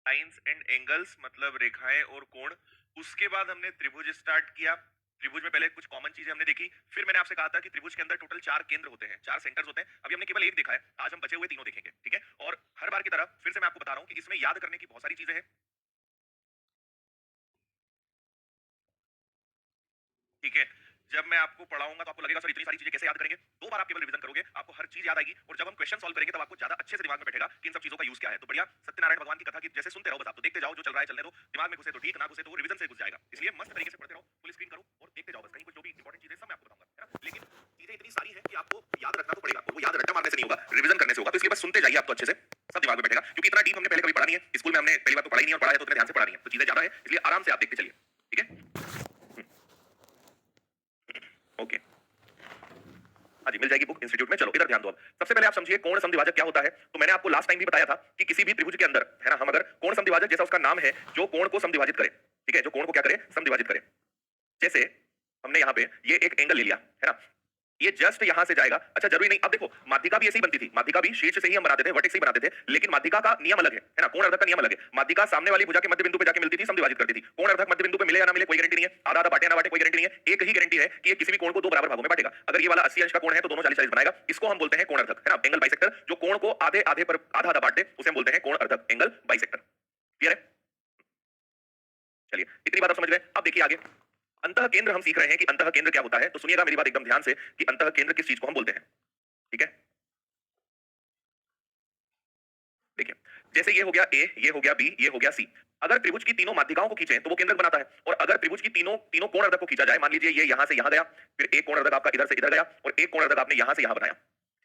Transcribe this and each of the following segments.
Lines and angles मतलब रेखाएं और कोण। उसके बाद हमने त्रिभुज स्टार्ट किया। त्रिभुज में पहले कुछ कॉमन चीजें हमने देखी। फिर मैंने आपसे कहा था कि त्रिभुज के अंदर टोटल 4 केंद्र होते हैं, 4 सेंटर्स होते हैं। अभी हमने केवल एक देखा है, आज हम बचे हुए तीनों देखेंगे, ठीक है? और हर बार की तरह फिर से मैं आपको बता रहा हूं कि इसमें याद करने की बहुत सारी चीजें हैं, ठीक है? जब मैं आपको पढ़ाऊंगा तो आपको लगेगा सर इतनी सारी चीजें कैसे याद करेंगे? 2 बार आप केवल रिवीजन करोगे, आपको हर चीज याद आएगी और जब हम क्वेश्चन सॉल्व करेंगे तब आपको ज्यादा अच्छे से दिमाग में बैठेगा कि इन सब चीजों का यूज क्या है। तो बढ़िया सत्यनारायण भगवान की कथा की जैसे सुनते रहो, बस आप तो देखते जाओ, जो चल रहा है चलने दो, दिमाग में घुसे तो ठीक, ना घुसे तो वो रिवीजन से घुस जाएगा। इसलिए मस्त तरीके से पढ़ते रहो, फुल स्क्रीन करो और देखते जाओ, बस कहीं कुछ जो भी इंपॉर्टेंट चीजें सब मैं आपको बताऊंगा, है ना? लेकिन चीजें इतनी सारी हैं कि आपको याद रखना तो पड़ेगा और वो याद रट्टा मारने से नहीं होगा, रिवीजन करने से होगा। तो इसलिए बस सुनते जाइए, आप तो अच्छे से सब दिमाग में बैठेगा, क्योंकि इतना डीप हमने पहले कभी पढ़ा नहीं है। स्कूल में हमने पहली बार तो पढ़ा ही नहीं और पढ़ा है तो उतने ध्यान से पढ़ा नहीं है, तो चीजें ज्यादा है, इसलिए आराम से आप देखते चलिए, ठीक है? ओके, हाँ जी, मिल जाएगी बुक इंस्टीट्यूट में। चलो इधर ध्यान दो। अब सबसे पहले आप समझिए कोण समद्विभाजक क्या होता है। तो मैंने आपको लास्ट टाइम भी बताया था कि किसी भी त्रिभुज के अंदर, है ना, हम अगर कोण समद्विभाजक जैसा उसका नाम है, जो कोण को समद्विभाजित करे, ठीक है, जो कोण को क्या करे, समद्विभाजित करे। जैसे हमने यहाँ पे ये एक एंगल ले लिया, है ना, ये जस्ट यहां से जाएगा। अच्छा जरूरी नहीं, अब देखो माध्यिका भी ऐसे ही बनती थी, माध्यिका भी शीर्ष से ही हम बनाते थे, वर्टेक्स से ही बनाते थे, लेकिन माध्यिका का नियम अलग है ना, कोण अर्धक का नियम अलग है। माध्यिका सामने वाली भुजा के मध्य बिंदु पे जाके मिलती थी, समद्विभाजित करती थी। कोण अर्धक मध्य बिंदु पे मिले या ना मिले कोई गारंटी नहीं है, आधा आधा बांटे ना बांटे कोई गारंटी नहीं है। एक ही गारंटी है कि ये किसी भी कोण को दो बराबर भागों में बांटेगा। अगर ये वाला 80 अंश का कोण है तो दोनों 40 40 बनाएगा, इसको हम बोलते हैं कोण अर्धक, है ना, एंगल बाइसेक्टर। जो कोण को आधे आधे पर आधा आधा बांट दे उसे हम बोलते हैं कोण अर्धक, एंगल बाइसेक्टर। क्लियर है? चलिए इतनी बात आप समझ गए। अब देखिए आगे, अंतः केंद्र हम सीख रहे हैं कि अंतः केंद्र क्या होता है। तो सुनिएगा मेरी बात एकदम ध्यान से कि अंतः केंद्र किस चीज को हम बोलते हैं, ठीक है? देखिए, जैसे ये हो गया ए, ये हो गया बी, ये हो गया सी। अगर त्रिभुज की तीनों माध्यिकाओं को खींचें तो वो केंद्रक बनाता है। और अगर त्रिभुज की तीनों तीनों कोण अर्धक को खींचा जाए, मान लीजिए ये यहां से यहां गया, फिर एक कोण अर्धक आपका इधर से इधर गया और एक कोण अर्धक आपने यहां से यहां बनाया,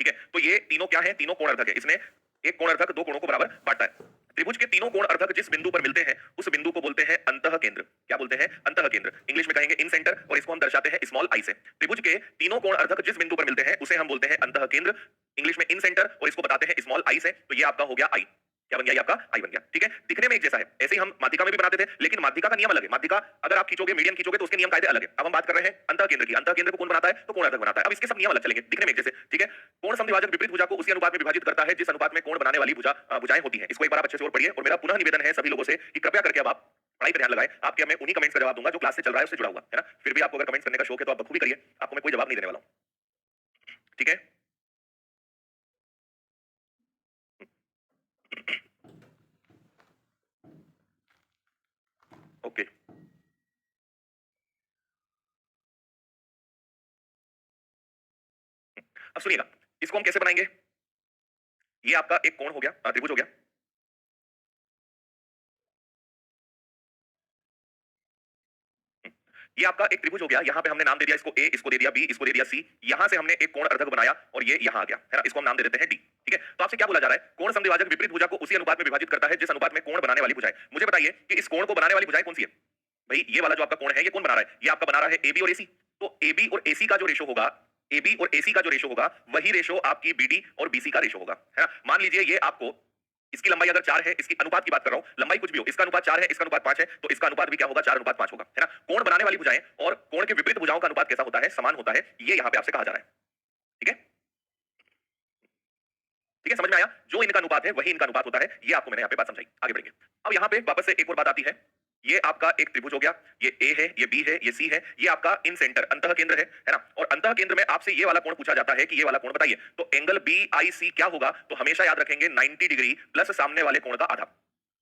ठीक है? तो ये तीनों क्या है? तीनों कोण अर्धक है। इसने एक कोण अर्धक दो कोणों को बराबर बांटा है। त्रिभुज के तीनों कोण अर्धक जिस बिंदु पर मिलते हैं उस बिंदु को बोलते हैं अंतः केंद्र। क्या बोलते हैं? अंतः केंद्र। इंग्लिश में कहेंगे इन सेंटर, और इसको हम दर्शाते हैं स्मॉल आई से। त्रिभुज के तीनों कोण अर्धक जिस बिंदु पर मिलते हैं उसे हम बोलते हैं अंतः केंद्र, इंग्लिश में इन सेंटर, और इसको बताते हैं स्मॉल आई से। तो ये आपका हो गया आई। क्या बन गया? ये आपका आई बन गया, ठीक है? दिखने में एक जैसा है, ऐसे ही हम माध्यिका में भी बनाते थे, लेकिन माध्यिका का नियम अलग है। माध्यिका अगर आप खींचोगे, मीडियन खींचोगे तो उसके नियम कायदे अलग है। अब हम बात कर रहे हैं अंतः केंद्र की। अंतः केंद्र को कौन बनाता है? तो कोण अर्धक बनाता है। अब इसके सब नियम अलग चलेंगे, दिखने में एक जैसे, ठीक है? कोण समद्विभाजक विपरीत भुजा को उसी अनुपात में विभाजित करता है जिस अनुपात में कोण बनाने वाली भुजाएं होती हैं। इसको एक बार आप अच्छे से और पढ़िए। और मेरा पुनः निवेदन है सभी लोगों से कि कृपया करके अब आप पढ़ाई पे ध्यान लगाएं। आपके मैं उन्हीं कमेंट्स का जवाब दूंगा जो क्लास से चल रहा है उससे जुड़ा हुआ है ना। फिर भी आपको अगर कमेंट्स करने का शौक है तो आप बखूबी करिए, आपको मैं कोई जवाब नहीं देने वाला हूं, ठीक है? ओके, अब सुनिएगा, इसको हम कैसे बनाएंगे। ये आपका एक कोण हो गया, त्रिभुज हो गया। ये आपका एक त्रिभुज हो गया। यहाँ पे हमने नाम दे दिया इसको ए, इसको दे दिया बी, इसको दे दिया सी। यहाँ से हमने एक कोण अर्धक बनाया और ये यहाँ आ गया, है ना, इसको हम नाम दे देते हैं डी, ठीक है? तो आपसे क्या बोला जा रहा है? कोण समद्विभाजक विपरीत भुजा को उसी अनुपात में विभाजित करता है जिस अनुपात में कोण बनाने वाली भुजाएं। मुझे बताइए कि इस कोण को बनाने वाली भुजाएं कौन सी है? भाई ये वाला जो आपका कोण है ये कौन बना रहा है? ये आपका बना रहा है एबी और एसी। तो एबी और एसी का जो रेशो होगा, एबी और एसी का जो रेशो होगा वही रेशो आपकी बीडी और बीसी का रेशो होगा, है ना? मान लीजिए ये आपको, इसकी लंबाई अगर 4 है, इसकी अनुपात की बात कर रहा हूं, लंबाई कुछ भी हो, इसका अनुपात 4 है, इसका अनुपात 5 है, तो इसका अनुपात भी क्या होगा? 4 अनुपात 5 होगा, है ना? कोण बनाने वाली भुजाएं और कोण के विपरीत भुजाओं का अनुपात कैसा होता है? समान होता है। ये यहां पे आपसे कहा जा रहा है, ठीक है? ठीक है, समझ में आया? जो इनका अनुपात है वही इनका अनुपात होता है। ये आपको मैंने यहाँ पे बात समझाई। आगे बढ़ेंगे। अब यहाँ पे वापस से एक और बात आती है। ये आपका एक त्रिभुज हो गया, ये ए है, ये बी है, ये सी है, ये आपका इन सेंटर अंतः केंद्र है ना? और अंतः केंद्र में आपसे ये वाला कोण पूछा जाता है कि ये वाला कोण बताइए। तो एंगल बी आई सी क्या होगा? तो हमेशा याद रखेंगे 90 डिग्री प्लस सामने वाले कोण का आधा,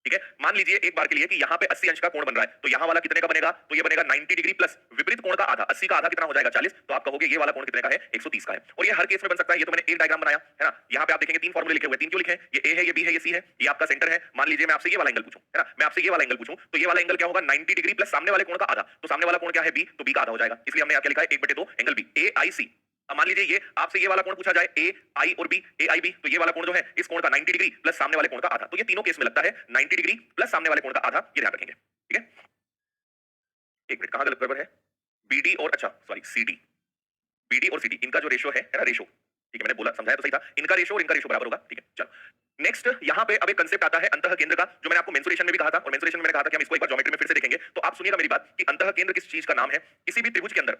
ठीक है? मान लीजिए एक बार के लिए कि यहाँ पे 80 अंश का कोण बन रहा है, तो यहाँ वाला कितने का बनेगा? तो ये बनेगा 90 डिग्री प्लस विपरीत कोण का आधा। 80 का आधा कितना हो जाएगा? 40। तो आप कहोगे ये वाला कोण कितने का है? 130 का है। और ये हर केस में बन सकता है। ये तो मैंने एक डायग्राम बनाया, है ना? यहाँ पे आप देखेंगे 3 फॉर्मूले लिखे हुए हैं। 3 क्यों लिखे हैं? ये ए है, ये बी है, ये सी है, ये आपका सेंटर है। मान लीजिए मैं आपसे ये वाला एंगल पूछूं, है ना? मैं आपसे ये वाला एंगल पूछूं तो ये वाला एंगल क्या होगा? 90 डिग्री प्लस सामने वाले कोण का आधा। तो सामने वाला कोण क्या है? बी, तो बी का आधा हो जाएगा। इसलिए हमने यहाँ क्या लिखा है? 1/2 एंगल बी, ए आई सी। अब मान लीजिए ये आपसे ये वाला कोण पूछा जाए, ए आई और बी, ए आई बी, तो ये वाला कोण जो है इस कोण का 90 डिग्री प्लस सामने वाले कोण का आधा। तो ये तीनों केस में लगता है 90 डिग्री प्लस सामने वाले कोण का आधा। ये ध्यान रखेंगे, ठीक है? एक मिनट, कहां गलत गड़बड़ है? बीडी और, अच्छा सॉरी, सीडी, बीडी और सीडी इनका जो रेशो है ना, रेशो, ठीक है, मैंने बोला समझाया तो सही था। इनका रेशो और इनका रेशो बराबर होगा, ठीक है? चलो नेक्स्ट यहाँ पे अब एक कंसेप्ट आता है अंतः केंद्र का, जो मैंने आपको मेंसुरेशन में भी कहा था। और मेंसुरेशन में मैंने कहा था कि हम इसको एक बार ज्योमेट्री में फिर से देखेंगे। तो आप सुनिएगा मेरी बात कि अंतः केंद्र किस चीज का नाम है? किसी भी त्रिभुज के अंदर,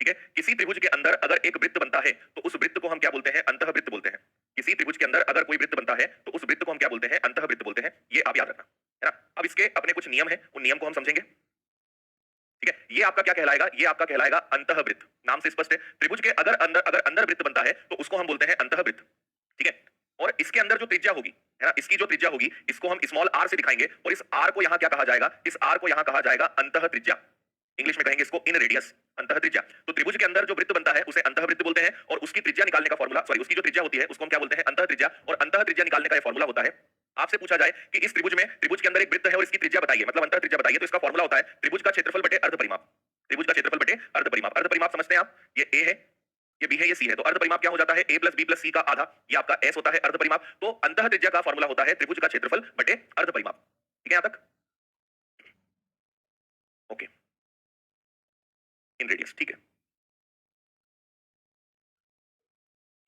ठीक है, किसी त्रिभुज के अंदर अगर एक वृत्त बनता है तो उस वृत्त को हम क्या बोलते हैं? अंतःवृत्त बोलते हैं। किसी त्रिभुज के अंदर अगर कोई वृत्त बनता है तो उस वृत्त को हम क्या बोलते हैं? अंतःवृत्त बोलते हैं। ये आप याद रखना, है अब इसके अपने कुछ नियम हैं, उन नियम को हम समझेंगे। ठीक है, ये आपका क्या कहलाएगा, ये आपका कहलाएगा अंतःवृत्त। नाम से स्पष्ट है, त्रिभुज के अगर अंदर वृत्त बनता है तो उसको हम बोलते हैं अंतःवृत्त। ठीक है, और इसके अंदर जो त्रिज्या होगी, है ना, इसकी जो त्रिज्या होगी इसको हम स्मॉल आर से दिखाएंगे, और इस आर को यहां क्या कहा जाएगा, इस आर को यहां कहा जाएगा अंतः त्रिज्या। इंग्लिश में कहेंगे इसको इन रेडियस, अंतः त्रिज्या। तो त्रिभुज के अंदर जो वृत्त बनता है उसे अंतःवृत्त बोलते हैं, और उसकी त्रिज्या निकालने का फॉर्मूला, सॉरी, उसकी जो त्रिज्या होती है उसको हम क्या बोलते हैं, अंतः त्रिज्या। और अंतः त्रिज्या निकालने का यह फॉर्मूला होता है, आपसे पूछा जाए कि इस त्रिभुज के अंदर एक वृत्त है और इसकी त्रिज्या बताइए, मतलब अंतः त्रिज्या बताइए, तो इसका फॉर्मूला होता है त्रिभुज का क्षेत्रफल बटे अर्ध परिमाप। त्रिभुज का क्षेत्रफल बटे अर्ध परिमाप। अर्ध परिमाप समझते हैं आप, ये ए है, ये बी है, ये सी है, तो अर्ध परिमाप क्या हो जाता है, ए प्लस बी प्लस सी का आधा, ये आपका एस होता है अर्ध परिमाप। तो अंतः त्रिज्या का फॉर्मूला होता है त्रिभुज का क्षेत्रफल बटे अर्ध परिमाप। ठीक है यहां तक? ओके, इन रेडियस। ठीक है,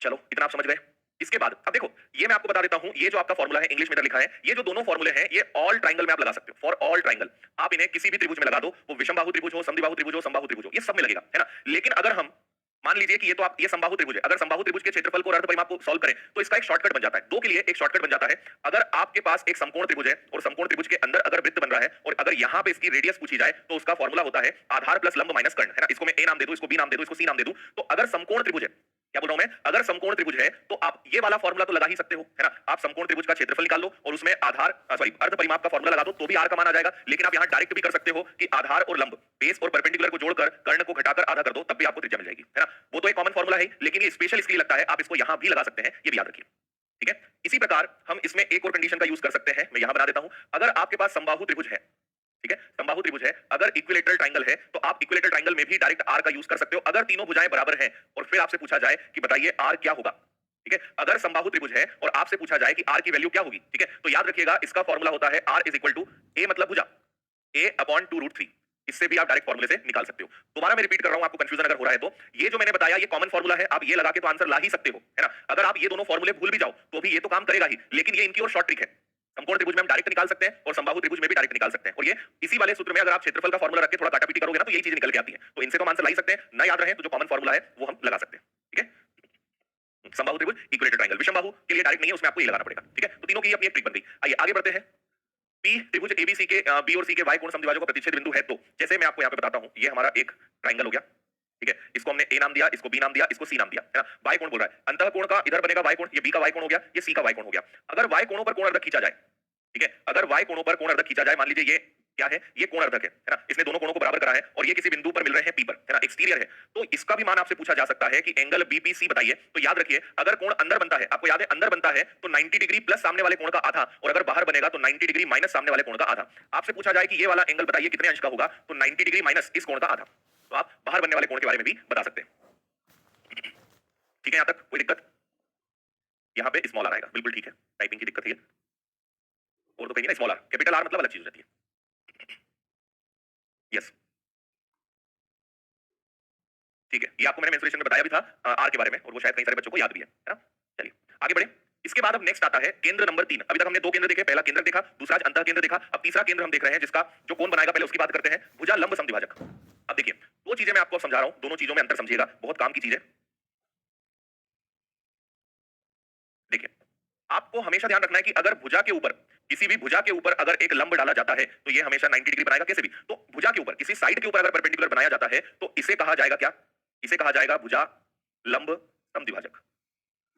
चलो इतना आप समझ गए। इसके बाद अब देखो, ये मैं आपको बता देता हूं, ये जो आपका फॉर्मूला है इंग्लिश में इधर लिखा है, ये जो दोनों फॉर्मूले हैं ये ऑल ट्रायंगल में आप लगा सकते हो, फॉर ऑल ट्रायंगल। आप इन्हें किसी भी त्रिभुज में लगा दो, वो विषमबाहु त्रिभुज हो, समद्विबाहु त्रिभुज हो, समबाहु त्रिभुज हो, ये सब में लगेगा, है ना। लेकिन अगर हम मान लीजिए कि ये तो आप, ये समबाहु त्रिभुज है, अगर समबाहु त्रिभुज के क्षेत्रफल को और अर्ध परिमाप को सॉल्व करें तो इसका एक शॉर्टकट बन जाता है, दो के लिए एक शॉर्टकट बन जाता है। अगर आपके पास एक समकोण त्रिभुज है और समकोण त्रिभुज के अंदर अगर वृत्त बन रहा है और अगर यहां पे इसकी रेडियस पूछी जाए तो उसका फॉर्मूला होता है आधार प्लस लंब माइनस कर्ण, है ना। इसको मैं ए नाम दे दूं, इसको बी नाम दे दूं, इसको सी नाम दे दूं। तो अगर समकोण त्रिभुज है, क्या बोल रहा हूं मैं, अगर समकोण त्रिभुज है तो आप ये वाला फॉर्मूला तो लगा ही सकते हो, है ना। आप समकोण त्रिभुज का क्षेत्रफल निकाल लो और उसमें आधार, सॉरी, अर्ध परिमाप का फॉर्मूला लगा दो तो भी आर का मान आ जाएगा। लेकिन आप यहां डायरेक्ट भी कर सकते हो कि आधार और लंब, बेस और परपेंडिकुलर को जोड़कर कर्ण को घटाकर आधा कर दो, तब भी आपको त्रिज्या मिल जाएगी, है ना। वो तो एक कॉमन फॉर्मूला है, लेकिन ये स्पेशल इसके लिए लगता है, आप इसको यहां भी लगा सकते हैं, ये भी याद रखिए। ठीक है, इसी प्रकार हम इसमें एक और कंडीशन का यूज कर सकते हैं, मैं यहां बना देता हूं। अगर आपके पास समबाहु त्रिभुज है, ठीक है, समबाहु त्रिभुज है, अगर इक्विलेटरल ट्रायंगल है तो आप इक्विलेटरल ट्रायंगल में भी डायरेक्ट आर का यूज कर सकते हो, अगर तीनों भुजाएं बराबर हैं और फिर आपसे पूछा जाए कि बताइए आर क्या होगा। ठीक है, अगर समबाहु त्रिभुज है और आपसे पूछा जाए कि आर की वैल्यू क्या होगी, ठीक है, तो याद रखिएगा इसका फॉर्मूला होता है आर इज इक्वल टू ए मतलब भुजा, ए अपॉन 2√3। इससे भी आप डायरेक्ट फॉर्मूले से निकाल सकते हो। दोबारा मैं रिपीट कर रहा हूं, आपको कंफ्यूजन अगर हो रहा है तो ये जो मैंने बताया ये कॉमन फॉर्मूला है, आप ये लगा के तो आंसर ला ही सकते हो, है ना। अगर आप ये दोनों फॉर्मूले भूल भी जाओ तो भी ये तो काम करेगा ही, लेकिन ये इनकी और शॉर्ट ट्रिक है। समकोण त्रिभुज में हम डायरेक्ट निकाल सकते हैं और समबाहु त्रिभुज में भी डायरेक्ट निकाल सकते हैं, और ये इसी वाले सूत्र में अगर आप क्षेत्रफल का फॉर्मूला रख के थोड़ा काटापीटी करोगे ना तो यही चीज निकल के आती है। तो इनसे तो हम आंसर ला ही सकते हैं, ना याद रहे तो जो कॉमन फॉर्मूला है वो हम लगा सकते हैं। ठीक है, समबाहु त्रिभुज, इक्विलेटरल ट्रायंगल, विषमबाहु के लिए डायरेक्ट नहीं है, उसमें आपको ये लगाना पड़ेगा। ठीक है, तो तीनों की अपनी एक ट्रिक बन गई। आइए आगे बढ़ते हैं। पी त्रिभुज एबीसी के बी और सी के वाई कोण समद्विभाजक का प्रतिच्छेद बिंदु है, तो जैसे मैं आपको यहाँ पे बताता हूँ, ये हमारा एक ट्रायंगल हो गया। ठीक है, इसको हमने ए नाम दिया, इसको बी नाम दिया, इसको सी नाम दिया, है ना। वाई कोण बोल रहा है, अंतः कोण का इधर बनेगा वाई कोण, ये बी का वाई कोण हो गया, ये सी का वाई कोण हो गया। अगर वाई कोणों पर कोण अर्धक खींचा जाए, ठीक है, अगर वाई कोणों पर कोण अर्धक खींचा जाए, मान लीजिए ये क्या है, ये कोण अर्धक है ना, इसने दोनों कोणों को बराबर करा है और ये किसी बिंदु पर मिल रहे हैं पी पर, है ना, एक्सटीरियर है, तो इसका भी मान आपसे पूछा जा सकता है कि एंगल बीपीसी बताइए। तो याद रखिए अगर कोण अंदर बनता है, आपको याद है अंदर बनता है तो 90 डिग्री प्लस सामने वाले कोण का आधा, और अगर बाहर बनेगा तो 90 डिग्री माइनस सामने वाले कोण का आधा। आपसे पूछा जाए कि ये वाला एंगल बताइए कितने अंश का होगा, तो 90 डिग्री माइनस इस कोण का आधा, तो आप बाहर बनने वाले कोण के बारे में भी बता सकते हैं। ठीक है, यहां तक कोई दिक्कत? यहां पे स्मॉल आर आएगा, बिल्कुल ठीक है, टाइपिंग की दिक्कत है, और तो कहीं ना स्मॉल आर, कैपिटल आर मतलब अलग चीज हो जाती है। यस, ठीक है, ये आपको मैंने मेंसुरेशन में बताया भी था आर के बारे में, और वो शायद कई सारे बच्चों को याद भी है ना। चलिए आगे बढ़े। इसके बाद अब नेक्स्ट आता है केंद्र नंबर 3। अभी तक हमने दो केंद्र देखे, पहला केंद्र देखा, दूसरा अंतः केंद्र देखा, अब तीसरा केंद्र हम देख रहे हैं जिसका जो कोण बनाएगा, पहले उसकी बात करते हैं, भुजा लंब समद्विभाजक। अब देखिए दो चीजें मैं आपको समझा रहा हूं, दोनों चीजों में अंतर समझिएगा, बहुत काम की चीज है। देखिए आपको हमेशा ध्यान रखना है कि अगर भुजा के ऊपर, किसी भी भुजा के ऊपर अगर एक लंब डाला जाता है तो ये हमेशा 90 डिग्री बनाएगा कैसे भी। तो भुजा के ऊपर किसी साइड के ऊपर अगर परपेंडिकुलर बनाया जाता है तो इसे कहा जाएगा क्या, इसे कहा जाएगा भुजा लंब समद्विभाजक।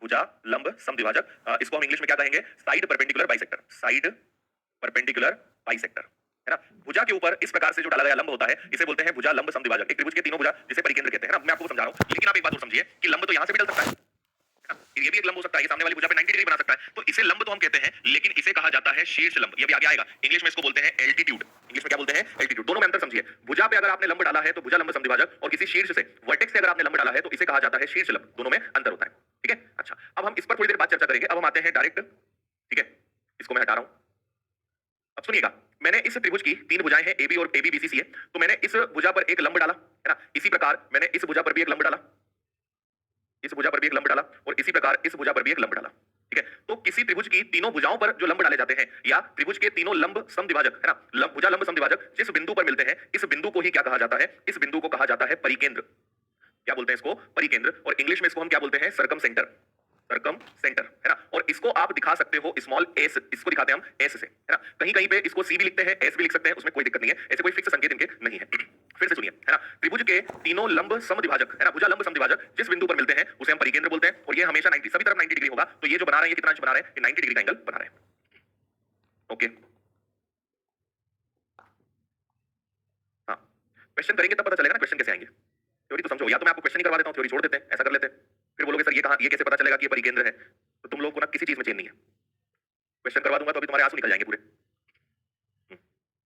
भुजा लंब समद्विभाजक, इसको हम इंग्लिश में क्या कहेंगे, side perpendicular bisector, side perpendicular bisector, है ना। भुजा के ऊपर इस प्रकार से जो डाला गया लंब होता है इसे बोलते हैं भुजा लंब समद्विभाजक। एक त्रिभुज के तीनों भुजा जिसे परिकेंद्र कहते हैं ना, मैं आपको समझा रहा हूं, लेकिन आप एक बात और समझिए कि लंब तो यहां से भी डल सकता है, ये भी एक लंब हो सकता है, ये सामने वाली भुजा पे 90 डिग्री बना सकता है, तो इसे लंब तो हम कहते हैं, लेकिन इसे कहा जाता है शीर्ष लंब। ये भी आगे आएगा, इंग्लिश में इसको बोलते हैं एल्टीट्यूड। इंग्लिश में क्या बोलते हैं, एल्टीट्यूड। दोनों में अंतर समझिए, भुजा पे अगर आपने लंब डाला है तो भुजा लंब समद्विभाजक, और किसी शीर्ष से वर्टेक्स से अगर आपने लंब डाला है तो इसे कहा जाता है शीर्ष लंब। दोनों में अंतर होता है। ठीक है, अच्छा अब हम इस पर थोड़ी देर बाद चर्चा करेंगे। अब हम आते हैं डायरेक्ट, ठीक है, इसको मैं हटा रहा हूं। अब सुनिएगा, मैंने इस त्रिभुज की तीन भुजाएं हैं, AB और AB BC है, तो मैंने इस भुजा पर एक लंब डाला, है ना। इसी प्रकार मैंने इस भुजा पर भी एक लंब डाला, इस भुजा पर भी एक लंब डाला, और इसी प्रकार इस भुजा पर भी एक लंब डाला। ठीक है, तो किसी त्रिभुज की तीनों भुजाओं पर जो लंब डाले जाते हैं, या त्रिभुज के तीनों लंब समद्विभाजक, है ना, भुजा लंब समद्विभाजक जिस बिंदु पर मिलते हैं, इस बिंदु को ही क्या कहा जाता है, इस बिंदु को कहा जाता है परिकेंद्र। क्या बोलते हैं इसको, परिकेंद्र, और इंग्लिश में इसको हम क्या बोलते हैं, सर्कम सेंटर। सरकम सेंटर, है ना। और इसको आप दिखा सकते हो स्मॉल एस, इसको दिखाते हैं हम एस से, है ना। कहीं कहीं पे इसको सी भी लिखते हैं, एस भी लिख सकते हैं, उसमें कोई दिक्कत नहीं है, ऐसे कोई फिक्स संकेत इनके नहीं है। फिर से सुनिए, है ना। त्रिभुज के तीनों लंब समद्विभाजक, है ना, भुजा लंब समद्विभाजक जिस बिंदु पर मिलते हैं उसे हम परिकेंद्र बोलते हैं, और ये हमेशा 90 सभी तरफ 90 डिग्री होगा। तो ये जो बना रहे हैं, ये कितना अंश बना रहे हैं, ये 90 डिग्री का एंगल बना रहे हैं। ओके, हाँ, क्वेश्चन करेंगे तब पता चलेगा ना क्वेश्चन कैसे आएंगे। थ्योरी तो समझो, या तो मैं आपको क्वेश्चन ही करवा देता हूँ, थ्योरी छोड़ देते हैं, ऐसा कर लेते हैं। फिर बोलोगे सर ये कहाँ, ये कैसे पता चलेगा कि ये परिकेंद्र है। तो तुम लोग को ना किसी चीज में चेन नहीं है। क्वेश्चन करवा दूंगा तो अभी तुम्हारे आंसू निकल जाएंगे पूरे।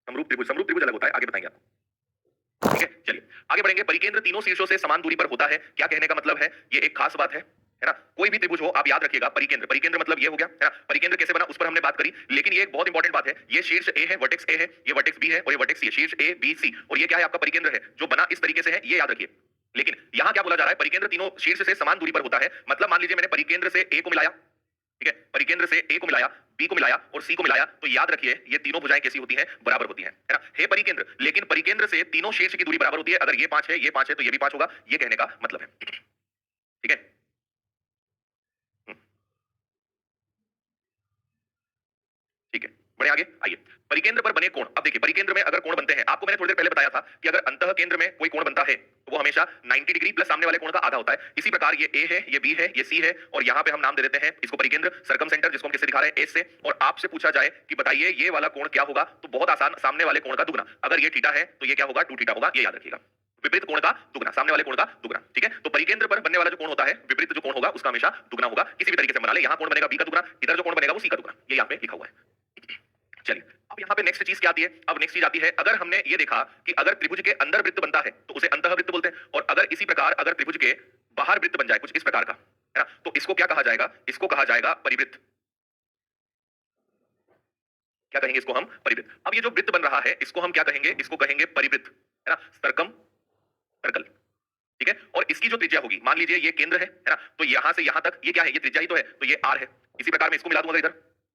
समरूप त्रिभुज अलग होता है, आगे बताएंगे आपको। ठीक है, चलिए आगे बढ़ेंगे। परिकेंद्र तीनों शीर्षों से समान दूरी पर होता है, क्या कहने का मतलब है, ये एक खास बात है ना। कोई भी त्रिभुज हो, आप याद रखिएगा परिकेंद्र, परिकेंद्र मतलब ये हो गया, है ना। परिकेंद्र कैसे बना उस पर हमने बात करी, लेकिन ये एक बहुत इंपॉर्टेंट बात है। ये शीर्ष ए है, वर्टेक्स ए है, ये वर्टेक्स बी है, और ये वर्टेक्स सी है। शीर्ष ए बी सी, और ये क्या है, आपका परिकेंद्र है जो बना इस तरीके से है, ये याद रखिए। लेकिन यहां क्या बोला जा रहा है, परिकेंद्र तीनों शीर्ष से समान दूरी पर होता है। मतलब मान लीजिए मैंने परिकेंद्र से ए को मिलाया, ठीक है, परिकेंद्र से ए को मिलाया, बी को मिलाया और सी को मिलाया, तो याद रखिए ये तीनों भुजाएं कैसी होती हैं, बराबर होती हैं, है ना। हे परिकेंद्र, लेकिन परिकेंद्र से तीनों शीर्ष की दूरी बराबर होती है। अगर ये 5 है, ये 5 है, तो ये भी 5 होगा, ये कहने का मतलब है। ठीक है, ठीक है, बढ़े आगे। आइए, परिकेंद्र पर बने कोण। अब देखिए परिकेंद्र में अगर कोण बनते हैं, आपको मैंने थोड़ी देर पहले बताया था कि अगर अंतः केंद्र में कोई कोण बनता है तो वो हमेशा 90 डिग्री प्लस सामने वाले कोण का आधा होता है। इसी प्रकार ये ए है, ये बी है, ये सी है, और यहाँ पे हम नाम दे देते हैं इसको परिकेंद्र, सरकम सेंटर, जिसको हम किससे दिखा रहे हैं, एस से। और आपसे पूछा जाए कि बताइए ये वाला कोण क्या होगा, तो बहुत आसान, सामने वाले कोण का दुगना। अगर ये थीटा है तो ये क्या होगा, 2 थीटा होगा, ये याद रखिएगा। विपरीत कोण का दुगना, सामने वाले कोण का दुगना। ठीक है, तो परिकेंद्र पर बनने वाला जो कोण होता है, विपरीत जो कोण होगा उसका हमेशा दुगना होगा। किसी भी तरीके से बना ले, यहाँ कोण बनेगा बी का दुगना, इधर जो कोण बनेगा वो सी का दुगना, ये यहाँ पे लिखा हुआ है। चलिए, अब यहाँ पे नेक्स्ट चीज क्या आती है, अब नेक्स्ट चीज आती है, अगर हमने ये देखा कि अगर त्रिभुज के अंदर वृत्त बनता है तो उसे अंतःवृत्त बोलते हैं, और अगर इसी प्रकार अगर त्रिभुज के बाहर वृत्त बन जाए कुछ इस प्रकार का, है ना, तो इसको क्या कहा जाएगा, इसको कहा जाएगा परिवृत्त। क्या कहेंगे इसको हम, परिवृत्त। अब ये जो वृत्त बन रहा है इसको हम क्या कहेंगे, इसको कहेंगे परिवृत्त, है ना, सर्कम सर्कल। ठीक है, और इसकी जो त्रिज्या होगी, मान लीजिए ये केंद्र है ना, तो यहां से यहां तक ये क्या है, ये त्रिज्या ही तो है, तो ये आर है। इसी प्रकार मैं इसको मिला दूंगा इधर,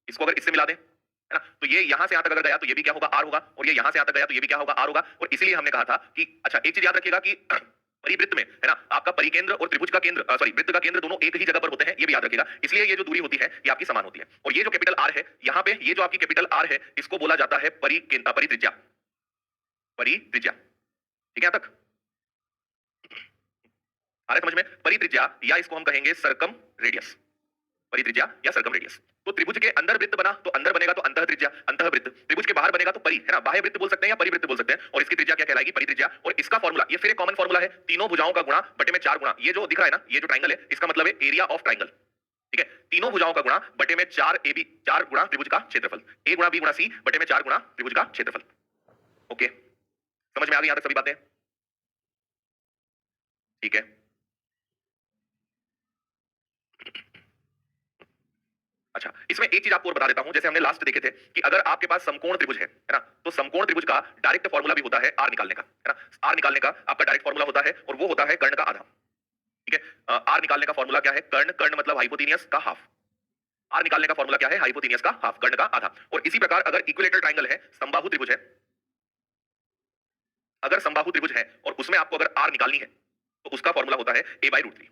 इसको अगर इससे मिला दें, है ना, तो ये यहां से यहां तक अगर गया तो ये भी क्या होगा, आर होगा, और ये यहां से यहां तक गया तो ये भी क्या होगा, आर होगा। और इसीलिए हमने कहा था कि अच्छा एक चीज याद रखिएगा कि परिवृत्त में, है ना, आपका परिकेंद्र और त्रिभुज का केंद्र, सॉरी वृत्त का केंद्र दोनों एक ही जगह पर होते हैं, ये भी याद रखिएगा। इसलिए ये जो दूरी होती है ये आपकी समान होती है। और ये जो कैपिटल आर है, यहाँ पे ये जो आपकी कैपिटल आर है, इसको बोला जाता है परित्रिज्या, परित्रिज्या। ठीक है, यहां तक आ रहा है समझ में, परित्रिज्या, या इसको हम कहेंगे सरकम रेडियस, परित्रिज्या या सर्कम रेडियस। तो त्रिभुज के अंदर वृत्त बना तो अंदर बनेगा तो अंतः त्रिज्या, अंतः वृत्त। त्रिभुज के बाहर बनेगा तो परि, है ना, बाह्य वृत्त बोल सकते हैं या परिवृत्त बोल सकते हैं, और इसकी त्रिज्या क्या कहलाएगी, परित्रिज्या। और इसका फॉर्मूला, ये फिर एक कॉमन फॉर्मूला है, तीनों भुजाओं का गुणा बटे में 4 गुणा। ये जो दिख रहा है ना, ये जो ट्रायंगल है, इसका मतलब है एरिया ऑफ ट्रायंगल। ठीक है, तीनों भुजाओं का गुणा बटे में 4 ए बी, 4 गुणा त्रिभुज का क्षेत्रफल, ए गुणा बी गुणा सी बटे में 4 गुणा त्रिभुज का क्षेत्रफल। ओके, समझ में आ गई यहां तक सभी बातें? ठीक है, अच्छा इसमें एक चीज आपको और बता देता हूं, जैसे हमने लास्ट देखे थे कि अगर आपके पास समकोण त्रिभुज है ना, तो समकोण त्रिभुज का डायरेक्ट फॉर्मूला भी होता है आर निकालने का, है ना। आर निकालने का आपका डायरेक्ट फॉर्मूला होता है और वो होता है कर्ण का आधा। ठीक है, आर निकालने का फॉर्मूला क्या है, कर्ण, कर्ण मतलब हाइपोटेनियस का हाफ। आर निकालने का फॉर्मूला क्या है, हाइपोटेनियस का हाफ, कर्ण का आधा। और इसी प्रकार अगर इक्विलेटरल ट्रायंगल है, समबाहु त्रिभुज है, अगर समबाहु त्रिभुज है और उसमें आपको अगर आर निकालनी है तो उसका फॉर्मूला होता है a by root three,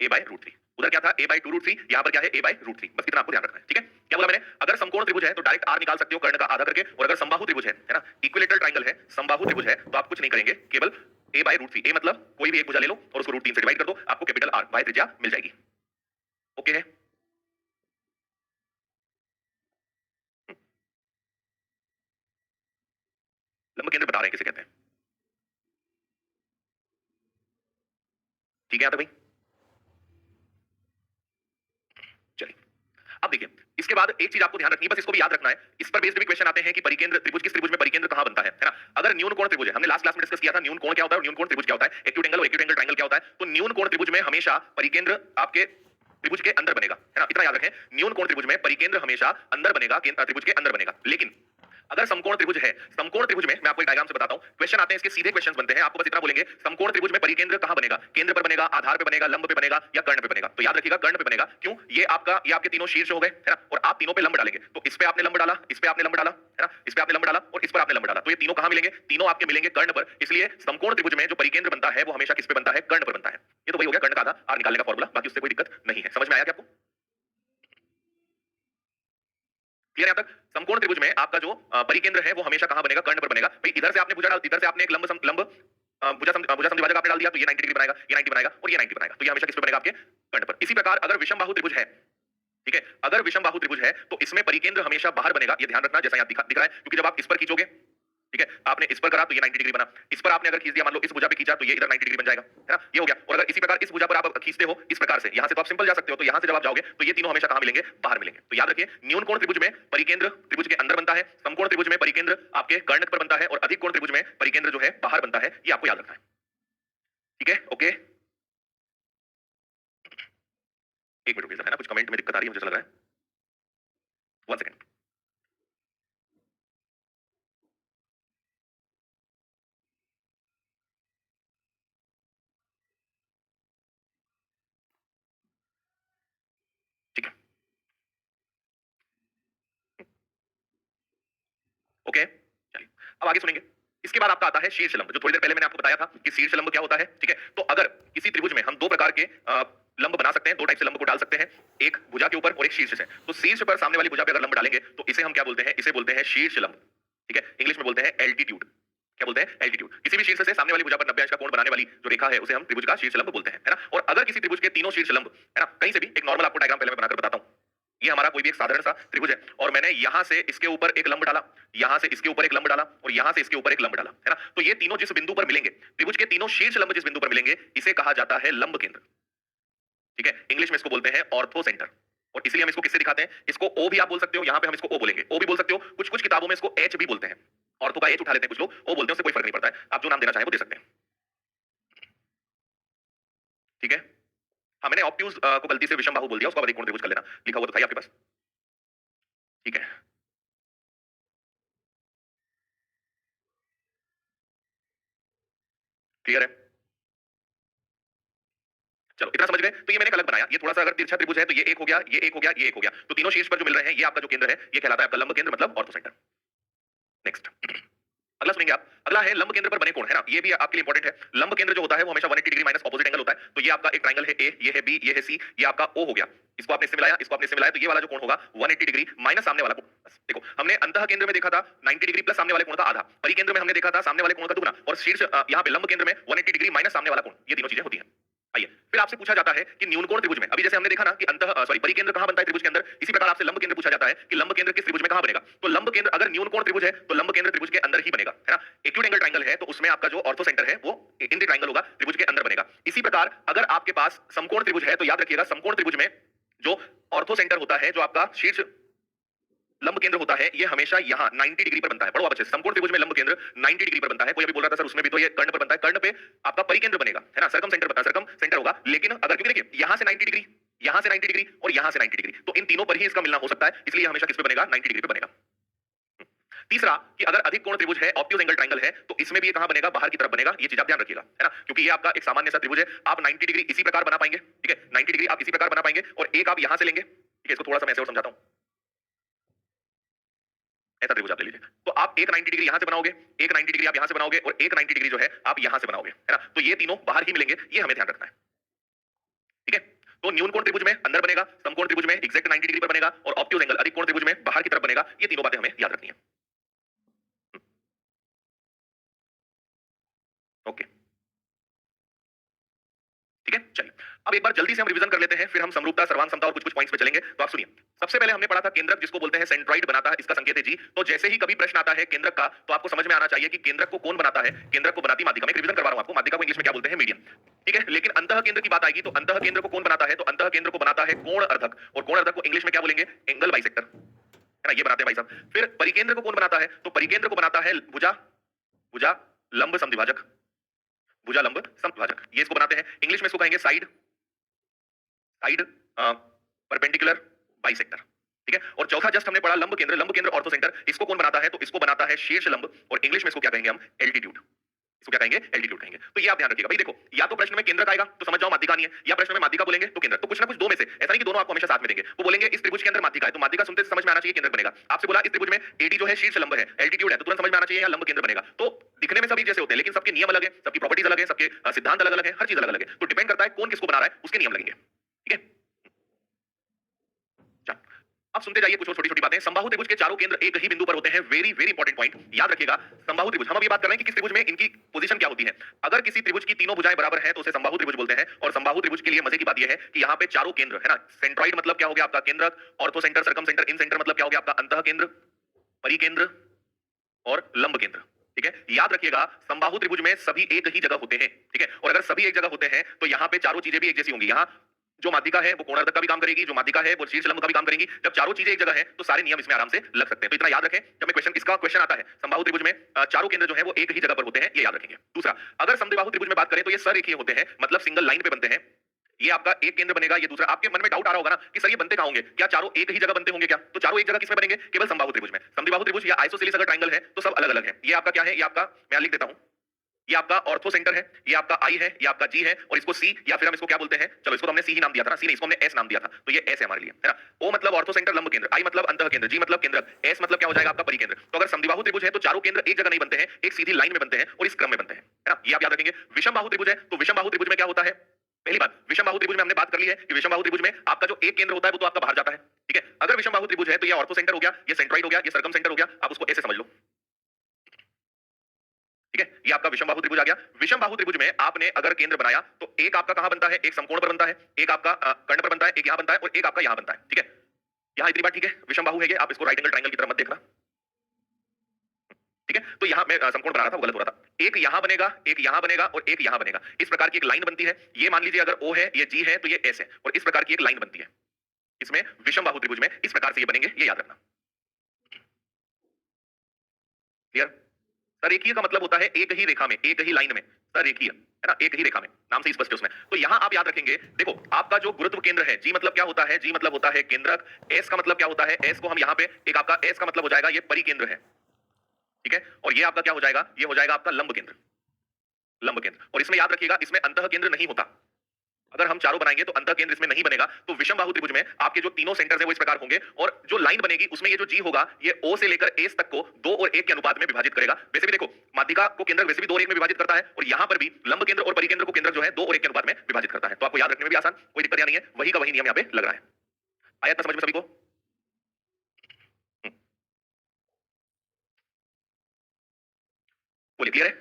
a by root three. उधर क्या था, ए बाय 2 रूट 3, यहां पर क्या है, ए बाय रूट 3। बस इतना आपको ध्यान रखना है। ठीक है, क्या बोला मैंने, अगर समकोण त्रिभुज है तो डायरेक्ट आर निकाल सकते हो कर्ण का आधा करके, और अगर समबाहु त्रिभुज है ना, इक्विलेटरल ट्रायंगल है, समबाहु त्रिभुज है, तो आप कुछ नहीं करेंगे, केवल ए बाय रूट 3, ए मतलब कोई भी एक भुजा ले लो और उसको रूट 3 से डिवाइड कर दो, आपको कैपिटल आर बाय त्रिज्या मिल जाएगी। ओके है, लंब केंद्र बता रहे हैं किसे कहते हैं। ठीक है, यहां तक भाई, चलिए अब देखिए, इसके बाद एक चीज आपको ध्यान रखनी है, बस इसको भी याद रखना है। इस पर बेस्ड भी क्वेश्चन आते हैं कि परिकेंद्र त्रिभुज, किस त्रिभुज में परिकेंद्र कहां बनता है ना। अगर न्यून कोण त्रिभुज है, हमने लास्ट क्लास में डिस्कस किया था न्यून कोण क्या होता है और न्यून कोण त्रिभुज क्या होता है, एक्यूट एंगल और एक्यूट एंगल ट्रायंगल क्या होता है। तो न्यून कोण त्रिभुज में हमेशा परिकेंद्र आपके त्रिभुज के अंदर बनेगा, है ना, इतना याद रखें। न्यून कोण त्रिभुज में परिकेंद्र हमेशा अंदर बनेगा, त्रिभुज के अंदर बनेगा। लेकिन अगर समकोण त्रिभुज है, समकोण त्रिभुज में मैं आपको एक डायग्राम से बताता हूं, क्वेश्चन आते हैं इसके सीधे क्वेश्चंस बनते हैं, आपको बस इतना बोलेंगे समकोण त्रिभुज में परिकेंद्र कहां बनेगा, केंद्र पर बनेगा, आधार पे बनेगा, लंब पे बनेगा या कर्ण पे बनेगा। तो याद रखिएगा कर्ण पे बनेगा। क्यों, ये आपके तीनों शीर्ष हो गए, है ना, और आप तीनों पे लंब डालेंगे। तो इस पे आपने लंब डाला, इस पे आपने लंब डाला, है ना, इस पे आपने लंब डाला और इस पर आपने लंब डाला, तो ये तीनों कहां मिलेंगे? तीनों आपके मिलेंगे कर्ण पर। इसलिए समकोण त्रिभुज में जो परिकेंद्र बनता है वो हमेशा किस पे बनता है? कर्ण पर बनता है। ये तो वही हो गया कर्ण का आधा आर निकालने का फॉर्मूला, बाकी उससे कोई दिक्कत नहीं है। समझ में आया क्या आपको? क्लियर है यहां तक? समकोण त्रिभुज में आपका जो परिकेंद्र है वो हमेशा कहां बनेगा? कर्ण पर बनेगा। भाई इधर से आपने भुजा डाल, इधर से आपने एक लंब भुजा समद्विभाजक आपने डाल दिया, तो ये 90 डिग्री बनाएगा, ये 90 बनाएगा और ये 90 बनाएगा। तो ये हमेशा किस पे बनेगा? आपके कर्ण पर। इसी प्रकार अगर विषम बाहु त्रिभुज है, ठीक है, अगर विषम बाहु त्रिभुज है तो इसमें परिकेंद्र हमेशा बाहर बनेगा। ये ध्यान रखना, जैसा यहां दिख रहा है, क्योंकि जब आप इस पर खींचोगे, ठीक है, आपने इस पर करा तो ये 90 डिग्री बना, इस पर आपने अगर खींच दिया, मान लो इस भुजा पे खींचा तो ये इधर 90 डिग्री बन जाएगा, है ना? ये हो गया। और अगर इसी प्रकार इस भुजा पर आप खींचते हो इस प्रकार से, यहां से तो आप सिंपल जा सकते हो, तो यहां से जब आप जाओगे तो ये तीनों हमेशा कहां मिलेंगे? बाहर मिलेंगे। तो याद रखिए, न्यून कोण त्रिभुज में परिकेंद्र त्रिभुज के अंदर बनता है, समकोण त्रिभुज में परिकेंद्र आपके कर्ण पर बनता है और अधिक कोण त्रिभुज में परिकेंद्र जो है बाहर बनता है। ये आपको याद रखना है, ठीक है? ओके, एक मिनट है ना, कुछ कमेंट में दिक्कत आ रही है मुझे ऐसा लग रहा है। 1 सेकंड। ठीक है, ओके, चलिए अब आगे सुनेंगे। इसके बाद आपका आता है शीर्ष लंब, जो थोड़ी देर पहले मैंने आपको बताया था कि शीर्ष लंब क्या होता है, ठीक है? तो अगर किसी त्रिभुज में हम दो प्रकार के लंब बना सकते हैं, दो टाइप से लंब को डाल सकते हैं, एक भुजा के ऊपर और एक शीर्ष से। तो शीर्ष पर सामने वाली भुजा पे अगर लंब डालेंगे तो इसे हम क्या बोलते हैं? इसे बोलते हैं शीर्ष लंब, ठीक है? इंग्लिश में बोलते हैं एल्टीट्यूड। क्या बोलते हैं? एल्टीट्यूड। किसी भी शीर्ष से सामने वाली भुजा पर 90 अंश का कोण बनाने वाली जो रेखा है उसे हम त्रिभुज का शीर्ष लंब बोलते हैं, है ना? और अगर किसी त्रिभुज के तीनों शीर्ष लंब, है ना, कहीं से भी, एक नॉर्मल आपको डायग्राम पहले मैं बनाकर बताता हूं। ये हमारा कोई भी एक साधारण सा त्रिभुज है और मैंने यहां से इसके ऊपर एक लंब डाला, यहां से इसके ऊपर एक लंब डाला और यहां से इसके ऊपर एक लंब डाला, है ना? तो ये तीनों जिस बिंदु पर मिलेंगे, त्रिभुज के तीनों शीर्ष लंब जिस बिंदु पर मिलेंगे, इसे कहा जाता है लंब केंद्र, ठीक है? इंग्लिश में इसको बोलते हैं ऑर्थो सेंटर। और इसलिए हम इसको किससे दिखाते हैं? इसको ओ भी आप बोल सकते हो, यहां पे हम इसको ओ बोलेंगे, ओ भी बोल सकते हो, कुछ कुछ किताबों में इसको एच भी बोलते हैं। ऑर्थो का एच उठा लेते हैं कुछ लोग, ओ बोलते हैं, उससे कोई फर्क नहीं पड़ता है, आप जो नाम देना चाहें वो दे सकते हैं, ठीक है? हाँ, मैंने ऑब्ट्यूज को गलती से विषम बाहु बोल दिया, उसको आप अधिक कोण त्रिभुज कर लेना, लिखा हुआ तो था ही आपके पास, ठीक है? क्लियर है? चलो इतना समझ गए। तो ये मैंने एक अलग बनाया, ये थोड़ा सा अगर तिरछा त्रिभुज है तो ये एक हो गया, ये एक हो गया, ये एक हो गया। तो तीनों शीर्ष पर जो मिल रहे हैं, ये आपका जो केंद्र है, ये कहलाता है आपका लंब केंद्र, मतलब ऑर्थो सेंटर। नेक्स्ट अगला सुनेंगे आप। अगला है लंब केंद्र पर बने कोण, है ना? ये भी आपके लिए इंपॉर्टेंट है। लंब केंद्र जो होता है वो हमेशा 180 डिग्री माइनस ऑपोजिट एंगल होता है। तो ये आपका एक ट्रायंगल है ए, ये है बी, ये है सी, ये आपका ओ हो गया। इसको आपने इससे मिलाया, इसको आपने इससे मिलाया, तो ये वाला जो कोण होगा 180 डिग्री माइनस सामने वाला कोण। बस देखो, हमने अंतः केंद्र में देखा था 90 डिग्री प्लस सामने वाले कोण का आधा, परिकेंद्र में हमने देखा था सामने वाले कोण का दुगना, और शीर्ष यहाँ पे लंब केंद्र में 180 डिग्री माइनस सामने वाला कोण। ये तीनों चीजें होती हैं। आइए, फिर आपसे पूछा जाता है कि न्यून कोण त्रिभुज में, अभी जैसे हमने देखा ना कि परिकेंद्र कहां बनता है त्रिभुज के अंदर, इसी प्रकार आपसे लंब केंद्र पूछा जाता है कि लंब केंद्र किस त्रिभुज में कहां बनेगा। तो लंब केंद्र अगर न्यून कोण त्रिभुज है तो लंब केंद्र त्रिभुज के अंदर ही बनेगा, है ना? एक्यूट एंगल ट्रायंगल है तो उसमें आपका जो ऑर्थो सेंटर है वो इन द ट्रायंगल होगा, त्रिभुज के अंदर बनेगा। इसी प्रकार अगर आपके पास समकोण त्रिभुज है तो याद रखिएगा, समकोण त्रिभुज में जो ऑर्थो सेंटर होता है, जो आपका शीर्ष लंब केंद्र होता है, ये हमेशा यहाँ 90 डिग्री पर बनता है। पढ़ो आप अच्छे से, समकोण त्रिभुज में लंब केंद्र 90 डिग्री पर बनता है। कोई अभी बोल रहा था सर उसमें भी तो ये कर्ण पर बनता है, कर्ण पे आपका परिकेंद्र बनेगा, है ना? सर्कम सेंटर होगा। लेकिन अगर, क्योंकि देखिए यहाँ से 90 डिग्री, यहाँ से 90 डिग्री और यहाँ से 90 डिग्री, तो इन तीनों पर ही इसका मिलना हो सकता है, इसलिए हमेशा किस पे बनेगा? 90 डिग्री पे बनेगा। तीसरा कि अगर अधिक कोण त्रिभुज है, ऑब्ट्यूज एंगल ट्रायंगल है, तो इसमें भी ये कहां बनेगा? बाहर की तरफ बनेगा। ये चीज आप ध्यान रखिएगा, है ना? क्योंकि ये आपका एक सामान्य सा त्रिभुज है, आप 90 डिग्री इसी प्रकार बना पाएंगे, ठीक है? 90 डिग्री आप इसी प्रकार बना पाएंगे और एक आप यहां से लेंगे, ठीक है? इसको थोड़ा सा मैं ऐसे और समझाता हूं। ऐसा त्रिभुज आप ले लीजिए, तो आप एक 90 डिग्री यहां से बनाओगे, एक 90 डिग्री आप यहां से बनाओगे और एक 90 डिग्री जो है आप यहां से बनाओगे, है ना? तो ये तीनों बाहर ही मिलेंगे, ये हमें ध्यान रखना है, ठीक है? तो न्यून कोण त्रिभुज में अंदर बनेगा, समकोण त्रिभुज में एग्जैक्ट 90 डिग्री पर बनेगा और ऑब्ट्यूज एंगल अधिक कोण त्रिभुज में बाहर की तरफ बनेगा। ये तीनों बातें हमें याद रखनी है। ओके, ठीक है? चलिए, अब एक बार जल्दी से हम रिवीजन कर लेते हैं, फिर हम समरूपता, सर्वांग समता और कुछ कुछ पॉइंट्स पे चलेंगे। तो आप सुनिए, सबसे पहले हमने पढ़ा था केंद्रक, जिसको बोलते हैं सेंट्रॉइड बनाता है, इसका संकेत है जी। तो जैसे ही कभी प्रश्न आता है केंद्रक का, तो आपको समझ में आना चाहिए कि केंद्रक को कौन बनाता है। केंद्रक को बनाती माध्यिका। मैं रिवीजन करवा रहा हूं आपको, माध्यिका को इंग्लिश में क्या बोलते हैं? मीडियम, ठीक है? लेकिन अंतः केंद्र की बात आएगी तो अंतः केंद्र को कौन बनाता है? तो अंतः केंद्र को बनाता है कोण अर्धक, और कोण अर्धक को इंग्लिश में क्या बोलेंगे? एंगल बाइसेक्टर, है ना? ये बनाते हैं भाई साहब। फिर परिकेंद्र को कौन बनाता है? तो परिकेंद्र को बनाता है भुजा, भुजा लंब समद्विभाजक, भुजा लंब समद्विभाजक, ये इसको बनाते हैं। इंग्लिश में इसको कहेंगे साइड, साइड परपेंडिकुलर बाइसेक्टर, ठीक है? और चौथा जस्ट हमने पढ़ा लंब केंद्र, लंब केंद्र ऑर्थो सेंटर, इसको कौन बनाता है? तो इसको बनाता है शीर्ष लंब, और इंग्लिश में इसको क्या कहेंगे हम? एल्टीट्यूड। इसको क्या कहेंगे, एल्टीट्यूड कहेंगे। तो ये आप ध्यान रखिएगा भाई। देखो, या तो प्रश्न में केंद्रक आएगा तो समझ जाओ माध्यिका नहीं है, या प्रश्न में माध्यिका बोलेंगे तो केंद्रक। तो कुछ ना कुछ दो में से, ऐसा नहीं कि दोनों आपको हमेशा साथ में देंगे। वो बोलेंगे इस त्रिभुज के अंदर माध्यिका है, तो माध्यिका सुनते समझ में आना चाहिए केंद्रक बनेगा। आपसे बोला इस त्रिभुज में एडी जो है शीर्ष लंब है, एल्टीट्यूड है, तो तुरंत समझ में आना चाहिए यहाँ लंब केंद्र बनेगा। तो दिखने में सभी जैसे होते हैं, लेकिन सबके नियम अलग है, सबकी प्रॉपर्टीज अलग है, सबके सिद्धांत अलग अलग है, हर चीज अलग अलग है। तो डिपेंड करता है कौन किसको बना रहा है, उसके नियम लगेंगे। ठीक है, अब सुनते जाइए कुछ और छोटी छोटी बातें। समबाहु त्रिभुज के चारों केंद्र एक ही बिंदु पर होते हैं। वेरी वेरी इंपॉर्टेंट पॉइंट, याद रखिएगा। समबाहु त्रिभुज, हम अभी बात कर रहे हैं कि किस त्रिभुज में इनकी पोजीशन क्या होती है। अगर किसी त्रिभुज की तीनों भुजाएं बराबर हैं तो उसे समबाहु त्रिभुज बोलते हैं। और समबाहु त्रिभुज के लिए मजे की बात यह है कि यहाँ पे चारों केंद्र है ना, सेंट्रॉइड मतलब क्या हो गया आपका केंद्रक, ऑर्थो सेंटर, सर्कम सेंटर, इन सेंटर मतलब क्या हो गया आपका अंतः केंद्र, परिकेंद्र और लंब केंद्र। ठीक है, याद रखिएगा समबाहु त्रिभुज में सभी एक ही जगह होते हैं। ठीक है, और अगर सभी एक जगह होते हैं तो यहाँ पे चारों चीजें भी एक जैसी होंगी। यहाँ जो माध्यिका है वो कोणार्धक का भी काम करेगी, जो माध्यिका है वो शीर्ष लंब का भी काम करेंगी। जब चारों चीजें एक जगह है तो सारे नियम इसमें आराम से लग सकते हैं। तो इतना याद रखें, जब मैं इसका क्वेश्चन आता है समबाहु त्रिभुज में चारों केंद्र जो है वो एक ही जगह पर होते हैं, ये याद रखेंगे। दूसरा, अगर समद्विबाहु त्रिभुज में बात करें तो ये सरेखीय होते हैं, मतलब सिंगल लाइन पे बनते हैं। ये आपका एक केंद्र बनेगा, ये दूसरा। आपके मन में डाउट आ रहा होगा ना कि सर ये बनते कहां होंगे, क्या चारों एक ही जगह बनते होंगे क्या? तो चारों एक जगह किसमें बनेंगे? केवल समबाहु त्रिभुज में। समद्विबाहु त्रिभुज या आइसोसेलेस अगर ट्रायंगल है तो सब अलग अलग है। ये आपका क्या है, ये आपका मैं लिख देता हूं, ये आपका ऑर्थो सेंटर है, ये आपका आई है, ये आपका जी है, और इसको सी या फिर हम इसको क्या बोलते हैं, चलो इसको तो हमने सी ही नाम दिया था ना, सी नहीं, इसको हमने एस नाम दिया था, तो ये एस है हमारे लिए, है ना। ओ मतलब ऑर्थो सेंटर लंब केंद्र, आई मतलब अंतः केंद्र, जी मतलब केंद्रक, एस मतलब क्या हो जाएगा आपका परिकेंद्र। तो अगर समद्विबाहु त्रिभुज है तो चारों केंद्र एक जगह नहीं बनते हैं, एक सीधी लाइन में बनते हैं और इस क्रम में बनते हैं, है ना। ये आप याद रखेंगे। विषमबाहु त्रिभुज है तो विषमबाहु त्रिभुज में क्या होता है, पहली बात, विषमबाहु त्रिभुज में हमने बात कर ली है कि विषमबाहु त्रिभुज में आपका जो एक केंद्र होता है वो तो आपका बाहर जाता है। ठीक है, अगर विषमबाहु त्रिभुज है तो ये ऑर्थो सेंटर हो गया, ये सेंट्रॉइड हो गया, ये सर्कम सेंटर हो गया, आप उसको ऐसे समझ लो। ठीक है, ये आपका विषमबाहु त्रिभुज आ गया। विषमबाहु त्रिभुज में आपने अगर केंद्र बनाया तो एक आपका कहां बनता है, एक समकोण पर बनता है, एक आपका कर्ण पर बनता है, एक यहां बनता है और एक आपका यहां बनता है। ठीक है, यहां इतनी बात ठीक है, विषमबाहु है ये, आप इसको राइट एंगल ट्रायंगल की तरह मत देखना। ठीक है, तो यहां मैं समकोण बना रहा था वो गलत हो रहा था। एक यहां बनेगा, एक यहां बनेगा और एक यहां बनेगा, इस प्रकार की एक लाइन बनती है। ये मान लीजिए अगर ओ है, ये जी है, तो ये एस है, और इस प्रकार की एक लाइन बनती है इसमें विषमबाहु त्रिभुज में, इस प्रकार से ये बनेंगे, ये याद रखना। क्लियर? सरेखीय का मतलब होता है एक ही रेखा में, एक ही लाइन में, सरेखीय है ना, एक ही रेखा में, नाम से ही स्पष्ट है उसमें। तो यहां आप याद रखेंगे, देखो आपका जो गुरुत्व केंद्र है, जी मतलब क्या होता है, जी मतलब होता है केंद्रक, एस का मतलब क्या होता है, एस को हम यहां पे एक आपका एस का मतलब हो जाएगा ये परिकेंद्र है। ठीक है, और ये आपका क्या हो जाएगा, ये हो जाएगा आपका लंब केंद्र, लंब केंद्र। और इसमें याद रखिएगा इसमें अंतः केंद्र नहीं होता। अगर हम चारों बनाएंगे तो अंतः केंद्र इसमें नहीं बनेगा। तो विषमबाहु त्रिभुज में आपके जो तीनों सेंटर्स हैं वो इस प्रकार होंगे, और जो लाइन बनेगी उसमें ये जो जी होगा ये ओ से लेकर एस तक को 2 और 1 के अनुपात में विभाजित करेगा। वैसे भी देखो माध्यिका को केंद्र वैसे भी 2 और 1 में विभाजित करता है, और यहां पर भी लंब केंद्र और परिकेंद्र को केंद्र जो है 2 और 1 के अनुपात में विभाजित करता है। तो आपको याद रखने में भी आसान, कोई दिक्कत नहीं है, वही का वही नियम यहां पे लग रहा है। आया इतना समझ में सभी को? हम्म, बोलिए क्लियर है?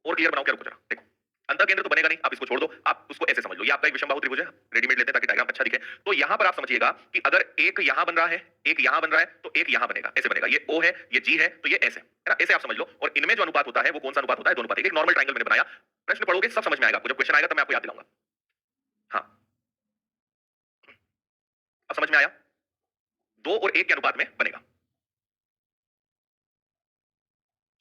और क्लियर बनाओ क्या, रुको जरा देखो। अंतः केंद्र तो बनेगा नहीं, आप इसको छोड़ दो, आप उसको ऐसे समझ लो, ये आपका एक विषमबाहु त्रिभुज है, रेडीमेड लेते हैं ताकि डायग्राम अच्छा दिखे। तो यहां पर आप समझिएगा कि अगर एक यहां बन रहा है, एक यहां बन रहा है, तो एक यहां बनेगा, ऐसे बनेगा। ये ओ है, ये जी है, तो ये एस है ना, ऐसे आप समझ लो। और इनमें जो अनुपात होता है वो कौन सा अनुपात होता है, दो अनुपात एक। नॉर्मल ट्रायंगल मैंने बनाया, प्रश्न पढ़ोगे सब समझ में आएगा आपको, जब क्वेश्चन आएगा तब मैं आपको याद दिलाऊंगा। हाँ, अब समझ में आया, 2 और 1 के अनुपात में बनेगा।